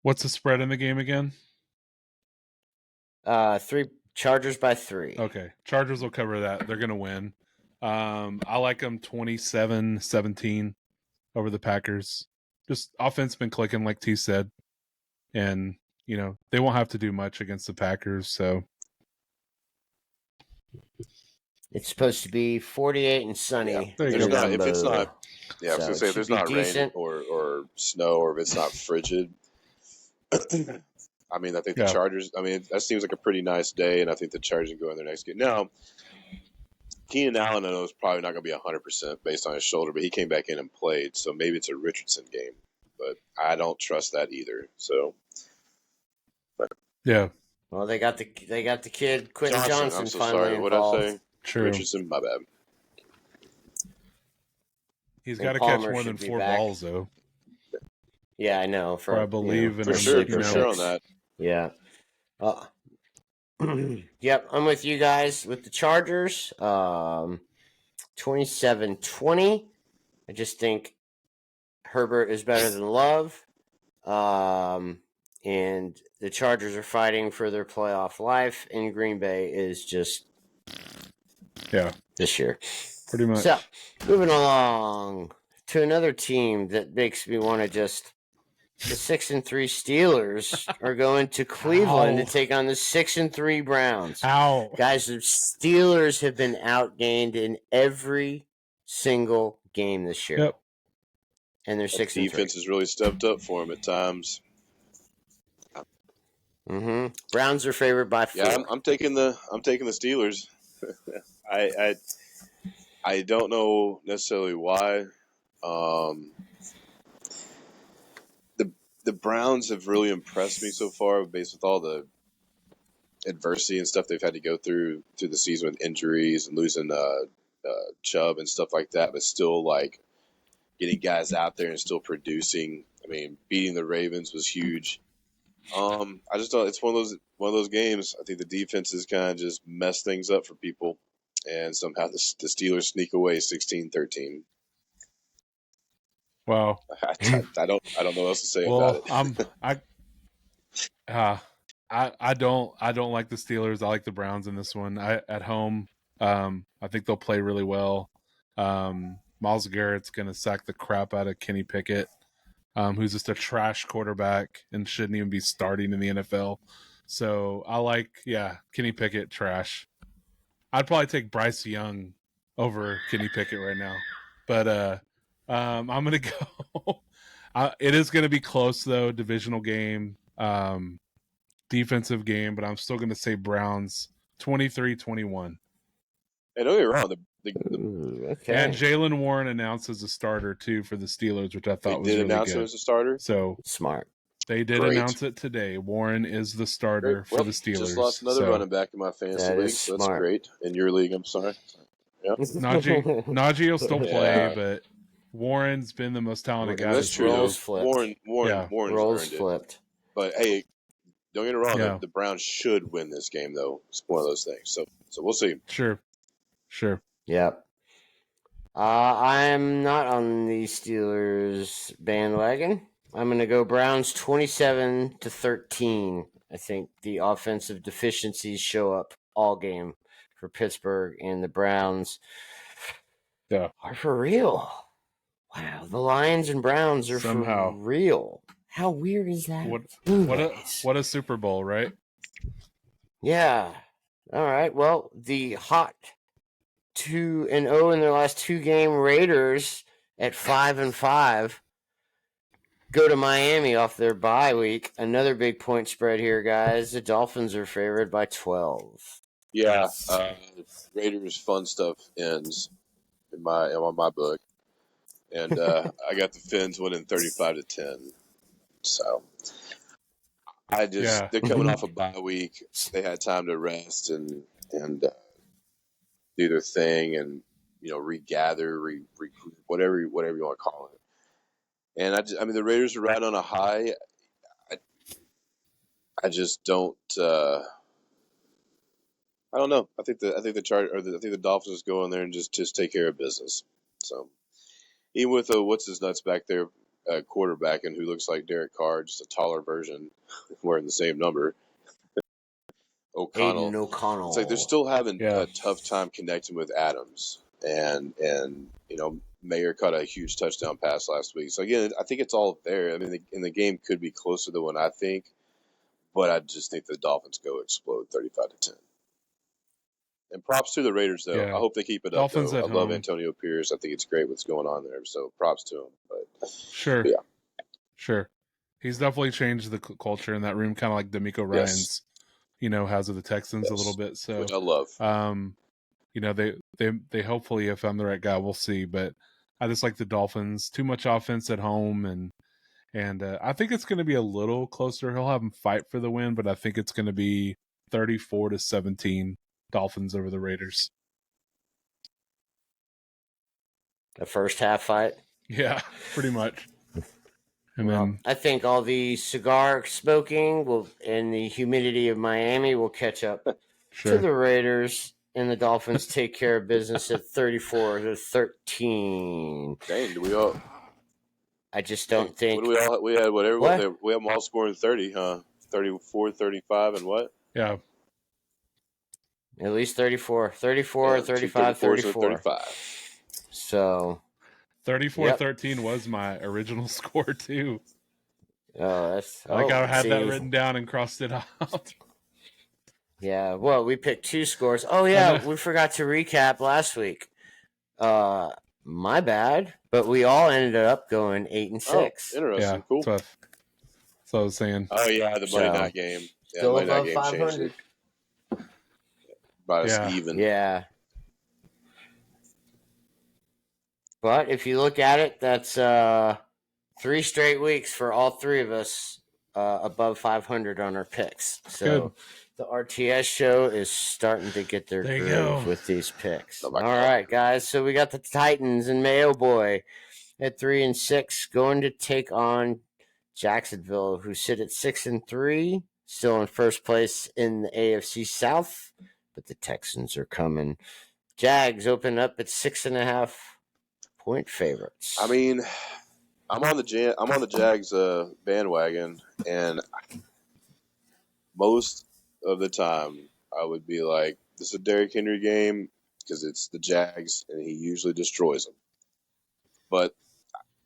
What's the spread in the game again? 3 Chargers by 3. Okay, Chargers will cover that. They're going to win. I like them 27-17 over the Packers. Just offense been clicking, like T said, and they won't have to do much against the Packers. So it's supposed to be 48 and sunny. Yeah. If it's not, I was gonna say if there's not rain or snow, or if it's not frigid. I mean, I think the Chargers. I mean, that seems like a pretty nice day, and I think the Chargers can go in their next game. Now, Keenan Allen, I know, is probably not going to be 100% based on his shoulder, but he came back in and played, so maybe it's a Richardson game. But I don't trust that either. So, yeah. Well, they got the kid Quentin Johnson I'm so finally sorry. involved. What'd I say? True. Richardson, my bad. He's got to catch more than 4 balls, though. Yeah, I know. I believe for sure on that. Yeah. Yep, I'm with you guys with the Chargers. 27-20. I just think Herbert is better than Love. And the Chargers are fighting for their playoff life, and Green Bay is just this year. Pretty much. So, moving along to another team that makes me want to just... The 6-3 Steelers are going to Cleveland to take on the 6-3 Browns. Guys, the Steelers have been outgained in every single game this year. Yep. And they're 6-3. Defense has really stepped up for them at times. Browns are favored by 4. Yeah, I'm taking the Steelers. I don't know necessarily why. The Browns have really impressed me so far, based with all the adversity and stuff they've had to go through the season with injuries and losing Chubb and stuff like that, but still like getting guys out there and still producing. I mean, beating the Ravens was huge. I just thought it's one of those games. I think the defenses kind of just mess things up for people, and somehow the Steelers sneak away 16-13. Wow. I don't know what else to say about it. I don't like the Steelers. I like the Browns in this one. At home, I think they'll play really well. Myles Garrett's going to sack the crap out of Kenny Pickett, who's just a trash quarterback and shouldn't even be starting in the NFL. So I like, Kenny Pickett, trash. I'd probably take Bryce Young over Kenny Pickett right now. But I'm going to go. It is going to be close, though. Divisional game, defensive game, but I'm still going to say Browns 23-21. Hey, don't get me wrong. Okay. And Jaylen Warren announced as a starter, too, for the Steelers, which I thought was really good. They did announce him as a starter? So smart. They did announce it today. Warren is the starter for the Steelers. Just lost another running back in my fantasy league, so that's great. In your league, I'm sorry. Yep. Najee will still play, but Warren's been the most talented guy. That's true. Roles flipped. Warren's roles flipped. But hey, don't get me wrong. The Browns should win this game, though. It's one of those things. So we'll see. Sure. Sure. Yep. I'm not on the Steelers bandwagon. I'm going to go Browns 27-13. I think the offensive deficiencies show up all game for Pittsburgh, and the Browns are for real. Wow, the Lions and Browns are Somehow. for real. How weird is that? What a Super Bowl, right? Yeah. All right. Well, the hot 2-0 in their last 2-game Raiders at 5-5 go to Miami off their bye week. Another big point spread here, guys. The Dolphins are favored by 12. Yeah, Raiders fun stuff ends in my book, and I got the Fins winning 35-10. So they're coming off a bye week. They had time to rest and do their thing, and regather, recruit, whatever you want to call it. And I mean, the Raiders are right on a high. I just don't. I don't know. I think the Dolphins go in there and just take care of business. So even with what's his nuts back there, quarterback, and who looks like Derek Carr, just a taller version, wearing the same number. Aiden O'Connell. It's like they're still having a tough time connecting with Adams, and Mayer caught a huge touchdown pass last week. So again, I think it's all there. I mean, the game could be closer than what I think, but I just think the Dolphins go explode 35-10. And props to the Raiders, though. Yeah. I hope they keep it Dolphins up, though. I love home. Antonio Pierce. I think it's great what's going on there. So props to him. But sure, yeah, sure. He's definitely changed the culture in that room, kind of like D'Amico Ryans, has of the Texans a little bit. So which I love. They hopefully have found the right guy. We'll see, but I just like the Dolphins. Too much offense at home, and I think it's going to be a little closer. He'll have them fight for the win, but I think it's going to be 34-17 Dolphins over the Raiders. The first half fight? Yeah, pretty much. And then I think all the cigar smoking and the humidity of Miami will catch up to the Raiders, and the Dolphins take care of business at 34-13. Dang, do we all? I just don't think. What do we had whatever. What? We have them all scoring 30, huh? 34, 35, and what? Yeah. At least 34. 34, 35, 34. So 34-13 was my original score too. I had that written down and crossed it out. Yeah, well, we picked 2 scores. Oh yeah, we forgot to recap last week. My bad, but we all ended up going 8-6. Oh, interesting. Yeah, cool. That's what I was saying. Oh yeah, the Monday night game. Yeah, still Monday above night game 500. About us even. Yeah. But if you look at it, that's 3 straight weeks for all 3 of us above 500 on our picks. So good. The RTS show is starting to get their groove with these picks. Oh, all right, guys. So we got the Titans and Mayo Boy at 3-6 going to take on Jacksonville, who sit at 6-3, still in first place in the AFC South, but the Texans are coming. Jags open up at 6.5-point favorites. I mean, I'm on the Jags bandwagon, and most of the time I would be like, this is a Derrick Henry game because it's the Jags, and he usually destroys them. But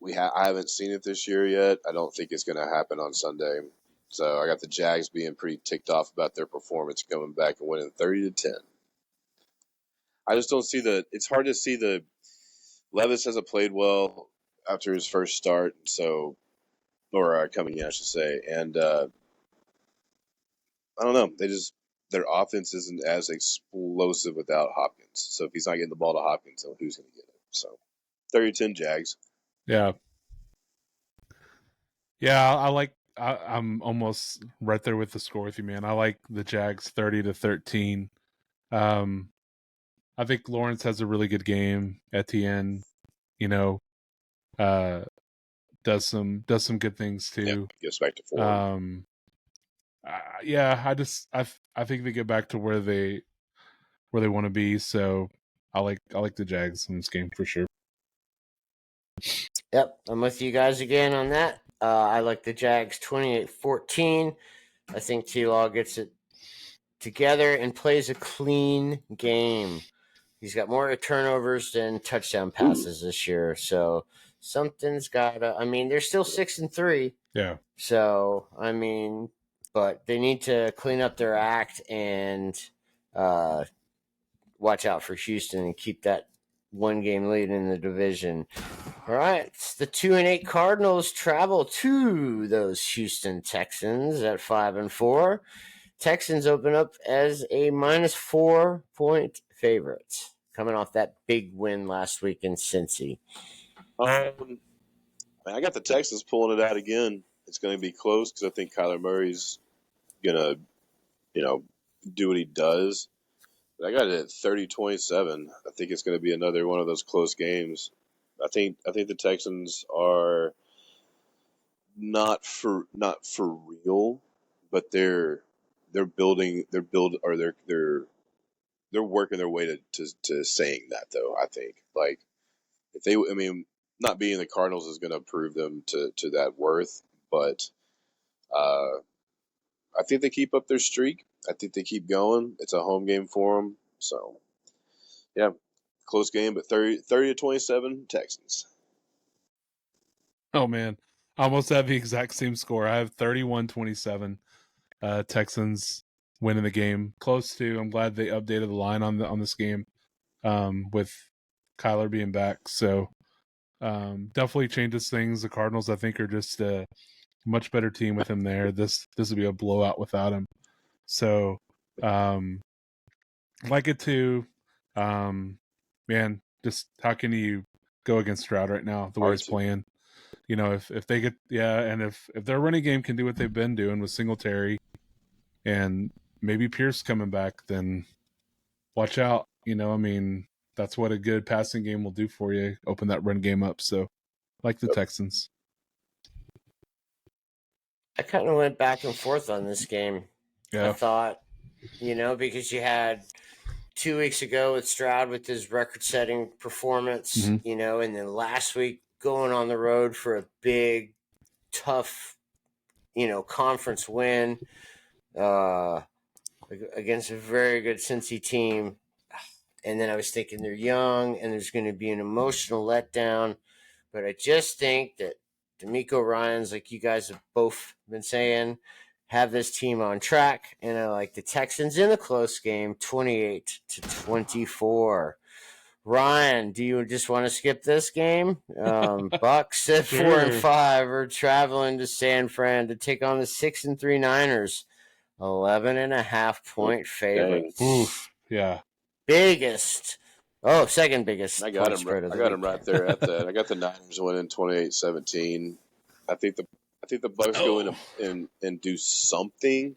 I haven't seen it this year yet. I don't think it's going to happen on Sunday. So I got the Jags being pretty ticked off about their performance, coming back and winning 30-10. I just don't see it's hard to see Levis hasn't played well after his first start, or coming in, I should say. And I don't know. Their offense isn't as explosive without Hopkins. So if he's not getting the ball to Hopkins, then who's going to get it? So 30-10 Jags. Yeah. Yeah, I'm almost right there with the score with you, man. I like the Jags 30-13. I think Lawrence has a really good game. Etienne, does some good things too. Gets back to 4. I think they get back to where they want to be. So I like the Jags in this game for sure. Yep, I'm with you guys again on that. I like the Jags 28-14. I think T-Law gets it together and plays a clean game. He's got more turnovers than touchdown passes this year, so something's gotta. I mean, they're still 6-3. Yeah. So I mean, but they need to clean up their act and watch out for Houston and keep that one game lead in the division. All right, the 2-8 Cardinals travel to those Houston Texans at 5-4. Texans open up as a -4-point favorite, coming off that big win last week in Cincy. I got the Texans pulling it out again. It's going to be close because I think Kyler Murray's gonna, do what he does. But I got it at 30-27. I think it's going to be another one of those close games. I think the Texans are not for real, but they're working their way to saying that, though. I think, like, if they, I mean, not being the Cardinals is going to prove them to that worth, but I think they keep up their streak. I think they keep going. It's a home game for them, so yeah, close game, but 30-27 Texans. Oh man, I almost have the exact same score. I have 31-27. Texans winning the game. Close to. I'm glad they updated the line on this game with Kyler being back. So definitely changes things. The Cardinals, I think, are just a much better team with him there. This would be a blowout without him. So like it too. Man, just how can you go against Stroud right now the way he's playing? You know, if they get and if their running game can do what they've been doing with Singletary and maybe Pierce coming back, then watch out. You know, I mean, that's what a good passing game will do for you. Open that run game up. So, like the Texans. I kind of went back and forth on this game. Yeah. I thought, because you had 2 weeks ago with Stroud with his record-setting performance, and then last week going on the road for a big, tough, conference win against a very good Cincy team. And then I was thinking they're young and there's going to be an emotional letdown. But I just think that D'Amico Ryans, like you guys have both been saying, have this team on track. And I like the Texans in a close game, 28-24. Ryan, do you just want to skip this game? Bucks at 4-5 are traveling to San Fran to take on the 6-3 Niners, 11.5-point favorites. Oof, yeah. Second biggest. I got him right there at that. I got the Niners winning 28-17. I think the Bucks go in and do something.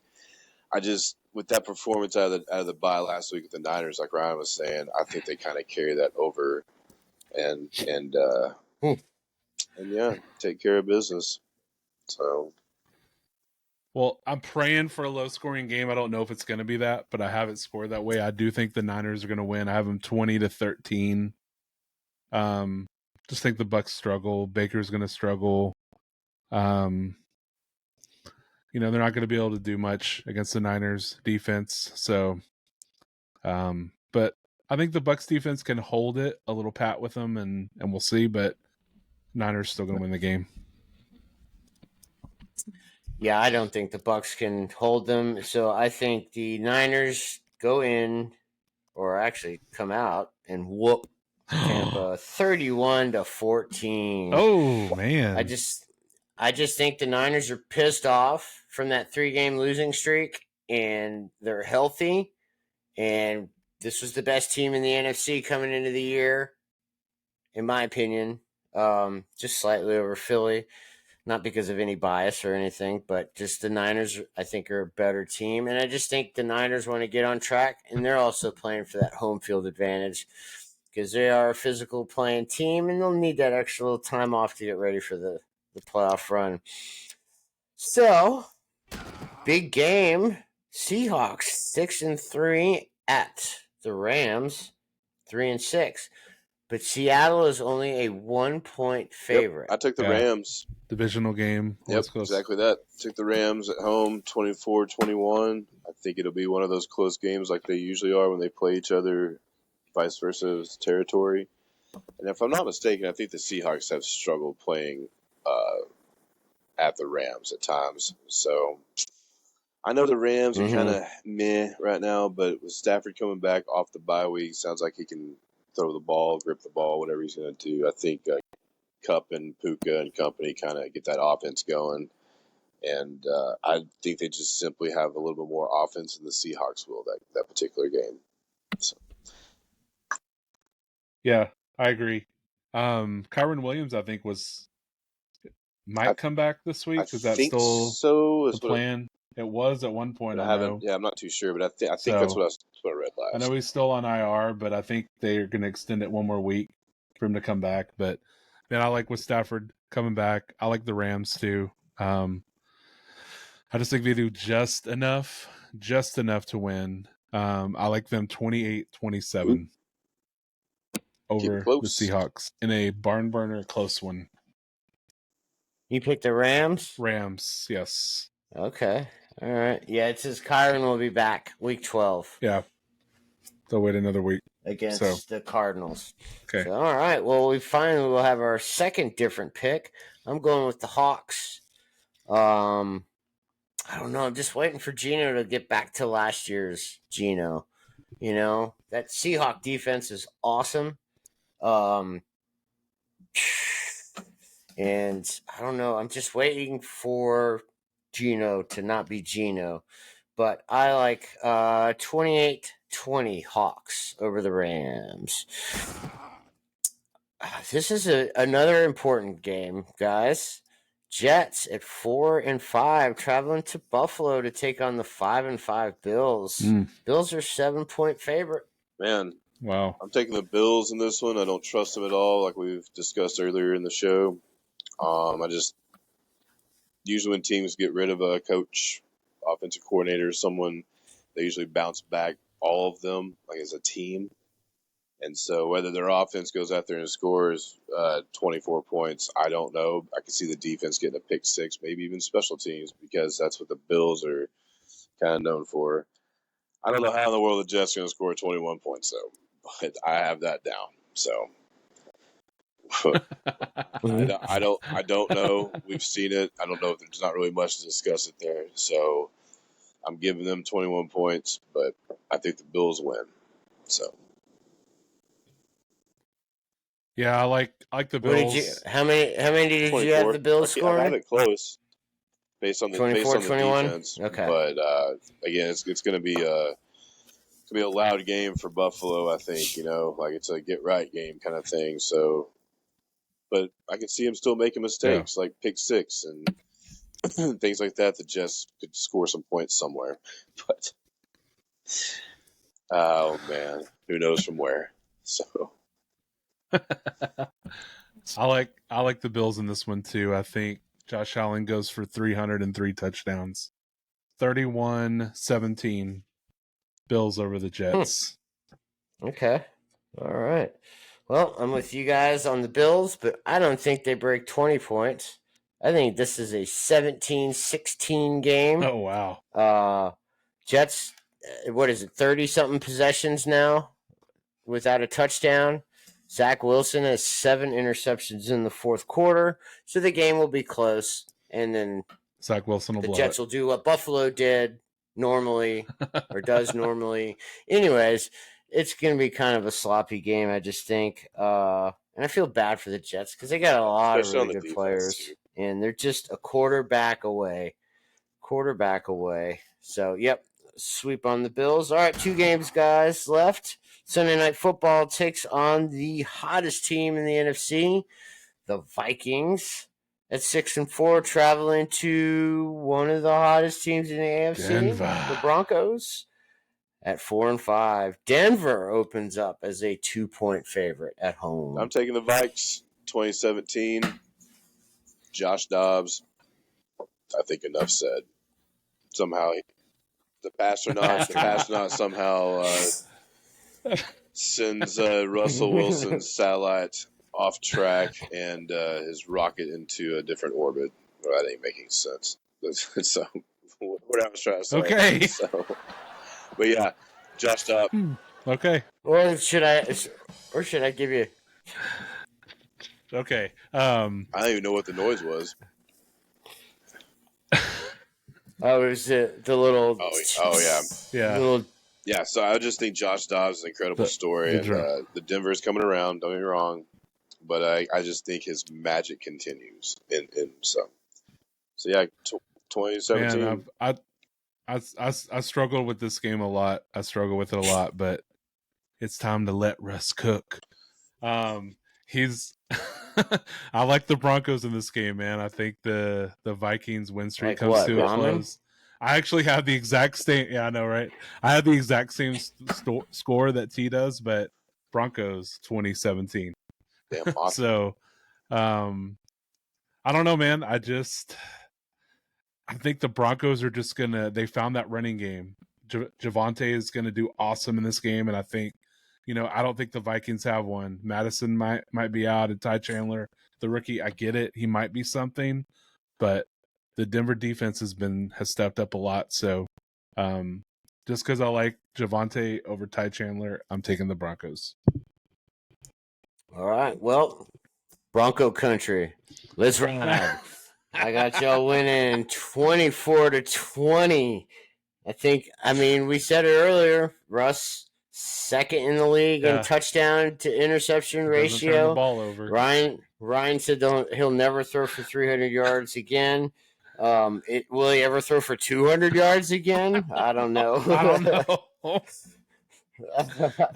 I just, with that performance out of the bye last week with the Niners, like Ryan was saying, I think they kind of carry that over and yeah, take care of business. So, well, I'm praying for a low-scoring game. I don't know if it's going to be that, but I have it scored that way. I do think the Niners are going to win. I have them 20-13. Just think the Bucks struggle. Baker's going to struggle. They're not going to be able to do much against the Niners defense. So, but I think the Bucks defense can hold it a little pat with them, and we'll see. But Niners still going to win the game. Yeah, I don't think the Bucks can hold them. So I think the Niners go in, or actually come out and whoop Tampa 31-14. Oh man! I just think the Niners are pissed off from that 3-game losing streak, and they're healthy. And this was the best team in the NFC coming into the year, in my opinion. Just slightly over Philly. Not because of any bias or anything, but just the Niners, I think, are a better team. And I just think the Niners want to get on track, and they're also playing for that home field advantage because they are a physical playing team, and they'll need that extra little time off to get ready for the playoff run. So, big game. Seahawks 6-3 at the Rams. 3-6. But Seattle is only a 1-point favorite. Yep, I took the Yeah. Rams. Divisional game. Yep, West Coast. exactly that. Took the Rams at home, 24-21. I think it'll be one of those close games like they usually are when they play each other, vice versa territory. And if I'm not mistaken, I think the Seahawks have struggled playing at the Rams at times. So I know the Rams are kind of meh right now, but with Stafford coming back off the bye week, sounds like he can throw the ball, grip the ball, whatever he's going to do. I think Kupp and Puka and company kind of get that offense going. And I think they just simply have a little bit more offense than the Seahawks will that particular game. So. Yeah, I agree. Kyron Williams, I think, might come back this week. Is that still the plan? It was at one point. I know. Yeah, I'm not too sure, but I think that's what I read last. I know he's still on IR, but I think they're going to extend it one more week for him to come back. But man, I like with Stafford coming back. I like the Rams too. I just think they do just enough to win. I like them 28-27 over the Seahawks in a barn burner close one. You picked the Rams? Rams, yes. Okay. All right. Yeah, it says Kyron will be back week 12. Yeah. They'll wait another week. Against the Cardinals. Okay. So, all right. Well, we finally will have our second different pick. I'm going with the Hawks. I don't know. I'm just waiting for Geno to get back to last year's Geno. You know, that Seahawk defense is awesome. And I don't know. I'm just waiting for Geno to not be Geno. But I like 28-20 Hawks over the Rams. This is another important game, guys. Jets at 4-5, traveling to Buffalo to take on the 5-5 Bills. Bills are 7-point favorite. Man, wow! I'm taking the Bills in this one. I don't trust them at all, like we've discussed earlier in the show. I just usually when teams get rid of a coach, offensive coordinator, someone, they usually bounce back all of them, like as a team. And so whether their offense goes out there and scores 24 points, I don't know. I can see the defense getting a pick six, maybe even special teams, because that's what the Bills are kind of known for. I don't know how in the world the Jets are going to score 21 points, though, but I have that down. So I don't know. We've seen it. I don't know. There's not really much to discuss it there. So I'm giving them 21 points, but I think the Bills win. So. Yeah, I like the Bills. How many did 24? You have the Bills scoring? I have it close, based on the 21? defense. Okay, but again, it's going to be a loud game for Buffalo. I think like it's a get right game kind of thing. So, but I can see him still making mistakes like pick six and things like that. The Jets could score some points somewhere, but oh man, who knows from where? So. I like the Bills in this one too. I think Josh Allen goes for 303 touchdowns. 31-17 Bills over the Jets. Okay. All right. Well, I'm with you guys on the Bills, but I don't think they break 20 points. I think this is a 17-16 game. Oh, wow. Jets, what is it, 30-something possessions now without a touchdown. Zach Wilson has 7 interceptions in the fourth quarter, so the game will be close. And then Zach Wilson will the Jets will do what Buffalo did normally or does normally. Anyways, it's going to be kind of a sloppy game, I just think. And I feel bad for the Jets because they got a lot of really good players, and they're just a quarterback away. So, yep, sweep on the Bills. All right, 2 games, guys, left. Sunday Night Football takes on the hottest team in the NFC, the Vikings, at 6-4, traveling to one of the hottest teams in the AFC, Denver. the Broncos, at 4-5. Denver opens up as a 2-point favorite at home. I'm taking the Vikes, 2017. Josh Dobbs. I think enough said. Somehow, the Pastronaut somehow sends Russell Wilson's satellite off track and his rocket into a different orbit. Well, that ain't making sense. So, what I was trying to say. Okay. So, but yeah, Josh Dobbs. Okay. Or should I give you? Okay. I don't even know what the noise was. Oh, it was the little. Oh yeah. Yeah. Little, Yeah, so I just think Josh Dobbs is an incredible story, and the Denver's coming around. Don't get me wrong, but I just think his magic continues. So yeah, 2017. Man, I struggle with this game a lot. I struggle with it a lot, but it's time to let Russ cook. He's. I like the Broncos in this game, man. I think the Vikings win streak comes to a close. I actually have the exact same. Yeah, I know, right? I have the exact same score that T does, but Broncos 2017. Damn, awesome. So, I don't know, man. I think the Broncos are just gonna. They found that running game. Javonte is gonna do awesome in this game, and I think, I don't think the Vikings have one. Madison might be out, and Ty Chandler, the rookie. I get it; he might be something, but the Denver defense has stepped up a lot. So, just because I like Javonte over Ty Chandler, I'm taking the Broncos. all right. Well, Bronco country. Let's ride. I got y'all winning 24-20. We said it earlier. Russ, second in the league in touchdown to interception ratio. Turn the ball over. Ryan said he'll never throw for 300 yards again. Will he ever throw for 200 yards again? I don't know.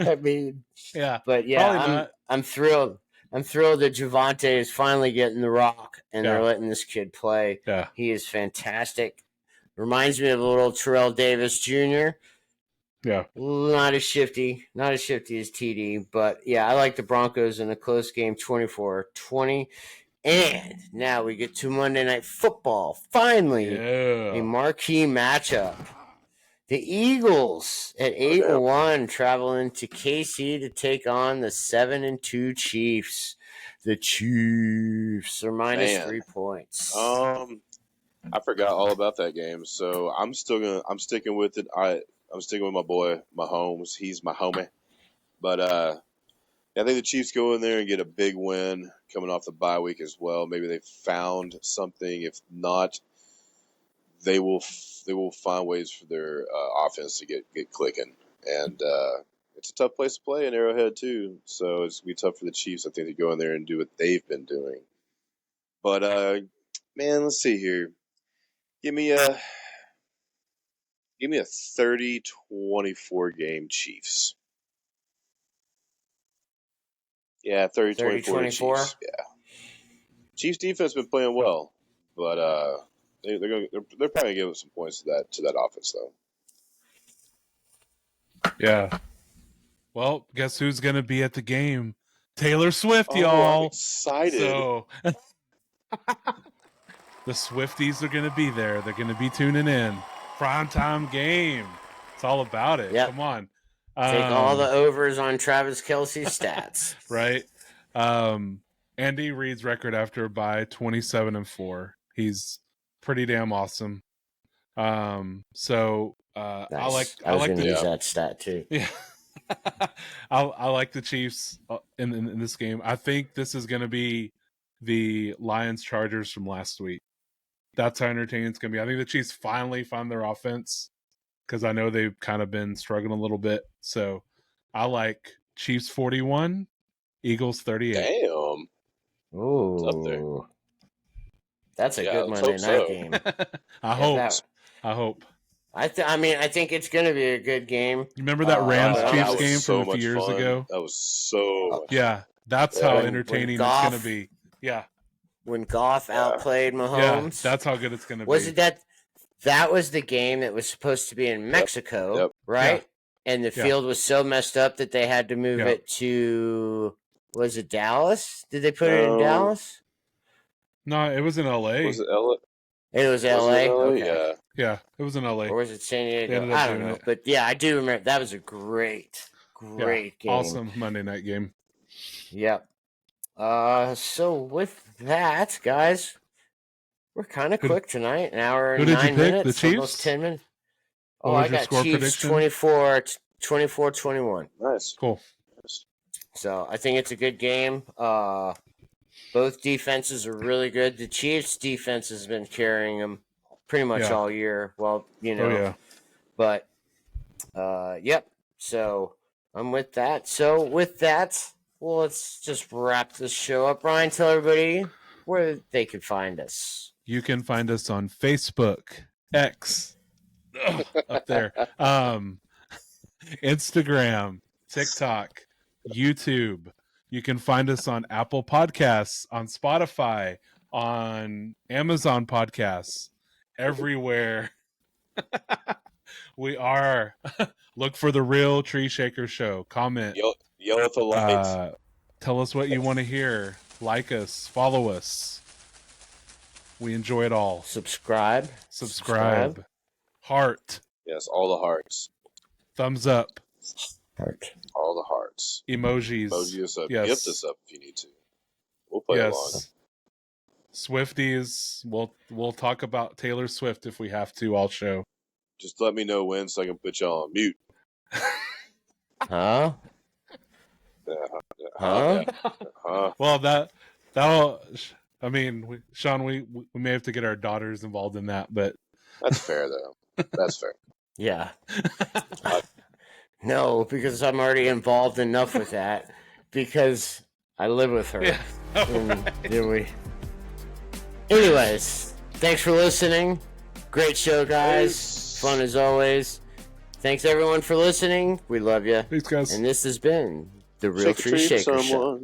I mean, yeah. But yeah, I'm thrilled. I'm thrilled that Javonte is finally getting the rock and they're letting this kid play. Yeah. He is fantastic. Reminds me of a little Terrell Davis Jr. Yeah. Not as shifty as TD, but yeah, I like the Broncos in a close game, 24-20. And now we get to Monday Night Football. Finally, a marquee matchup. The Eagles at 8-1 traveling to KC to take on the 7-2 Chiefs. The Chiefs are minus 3 points. I forgot all about that game, so I'm sticking with it. I'm sticking with my boy Mahomes. He's my homie. But I think the Chiefs go in there and get a big win coming off the bye week as well. Maybe they found something. If not, they will find ways for their offense to get clicking. And it's a tough place to play in Arrowhead too, so it's gonna be tough for the Chiefs, I think, to go in there and do what they've been doing. But man, let's see here. Give me a 30-24 game Chiefs. Yeah, 30-24 Chiefs. Yeah. Chiefs defense been playing well, but they're probably gonna give up some points to that offense though. Yeah. Well, guess who's gonna be at the game? Taylor Swift, y'all. I'm excited. So the Swifties are gonna be there. They're gonna be tuning in. Primetime game. It's all about it. Yep. Come on. Take all the overs on Travis Kelce's stats. Right. Andy Reid's record after a bye, 27-4. He's pretty damn awesome. So nice. I like to use that stat too. Yeah. I like the Chiefs in this game. I think this is going to be the Lions Chargers from last week. That's how entertaining it's going to be. I think the Chiefs finally found their offense because I know they've kind of been struggling a little bit. So I like Chiefs 41, Eagles 38. Damn. Ooh. It's up there. That's a good Monday night game. I hope. I think it's going to be a good game. You remember that Rams-Chiefs game from a few years ago? That was so yeah, that's how entertaining it's going to be. Yeah. When Goff outplayed Mahomes. Yeah, that's how good it's going to be. Was it that was the game that was supposed to be in Mexico, right? Yeah. And the field was so messed up that they had to move it to, was it Dallas? Did they put it in Dallas? No, it was in LA. Was it LA? It was LA? Okay. Yeah, it was in LA. Or was it San Diego? I don't know. But yeah, I do remember. That was a great Great game. Awesome Monday night game. Yep. So with that, guys, we're kind of quick tonight. An hour and who did you 9 pick? minutes. The Chiefs? Almost 10 minutes. What Oh, was I your got score Chiefs prediction? 24-21. Nice. Cool. So I think it's a good game. Both defenses are really good. The Chiefs' defense has been carrying them pretty much all year. Well, but yep. So I'm with that. So with that, well, let's just wrap this show up. Ryan, tell everybody where they can find us. You can find us on Facebook, X, up there, Instagram, TikTok, YouTube. You can find us on Apple Podcasts, on Spotify, on Amazon Podcasts, everywhere. We are. Look for the Real Tree Shaker Show. Comment. Yell at the lights. Tell us what you want to hear. Like us. Follow us. We enjoy it all. Subscribe. Heart. Yes, all the hearts. Thumbs up. Heart. All the hearts. Emojis. Emoji us up. Yes. Gift us up if you need to. We'll play along. Swifties. We'll talk about Taylor Swift if we have to all show. Just let me know when so I can put y'all on mute. Huh? Well, that'll. I mean, Sean, we may have to get our daughters involved in that, but that's fair though. That's fair. Yeah. No, because I'm already involved enough with that because I live with her. Yeah. Anyways, thanks for listening. Great show, guys. Peace. Fun as always. Thanks everyone for listening. We love you. Thanks, guys. And this has been the Real Tree Shaker Show.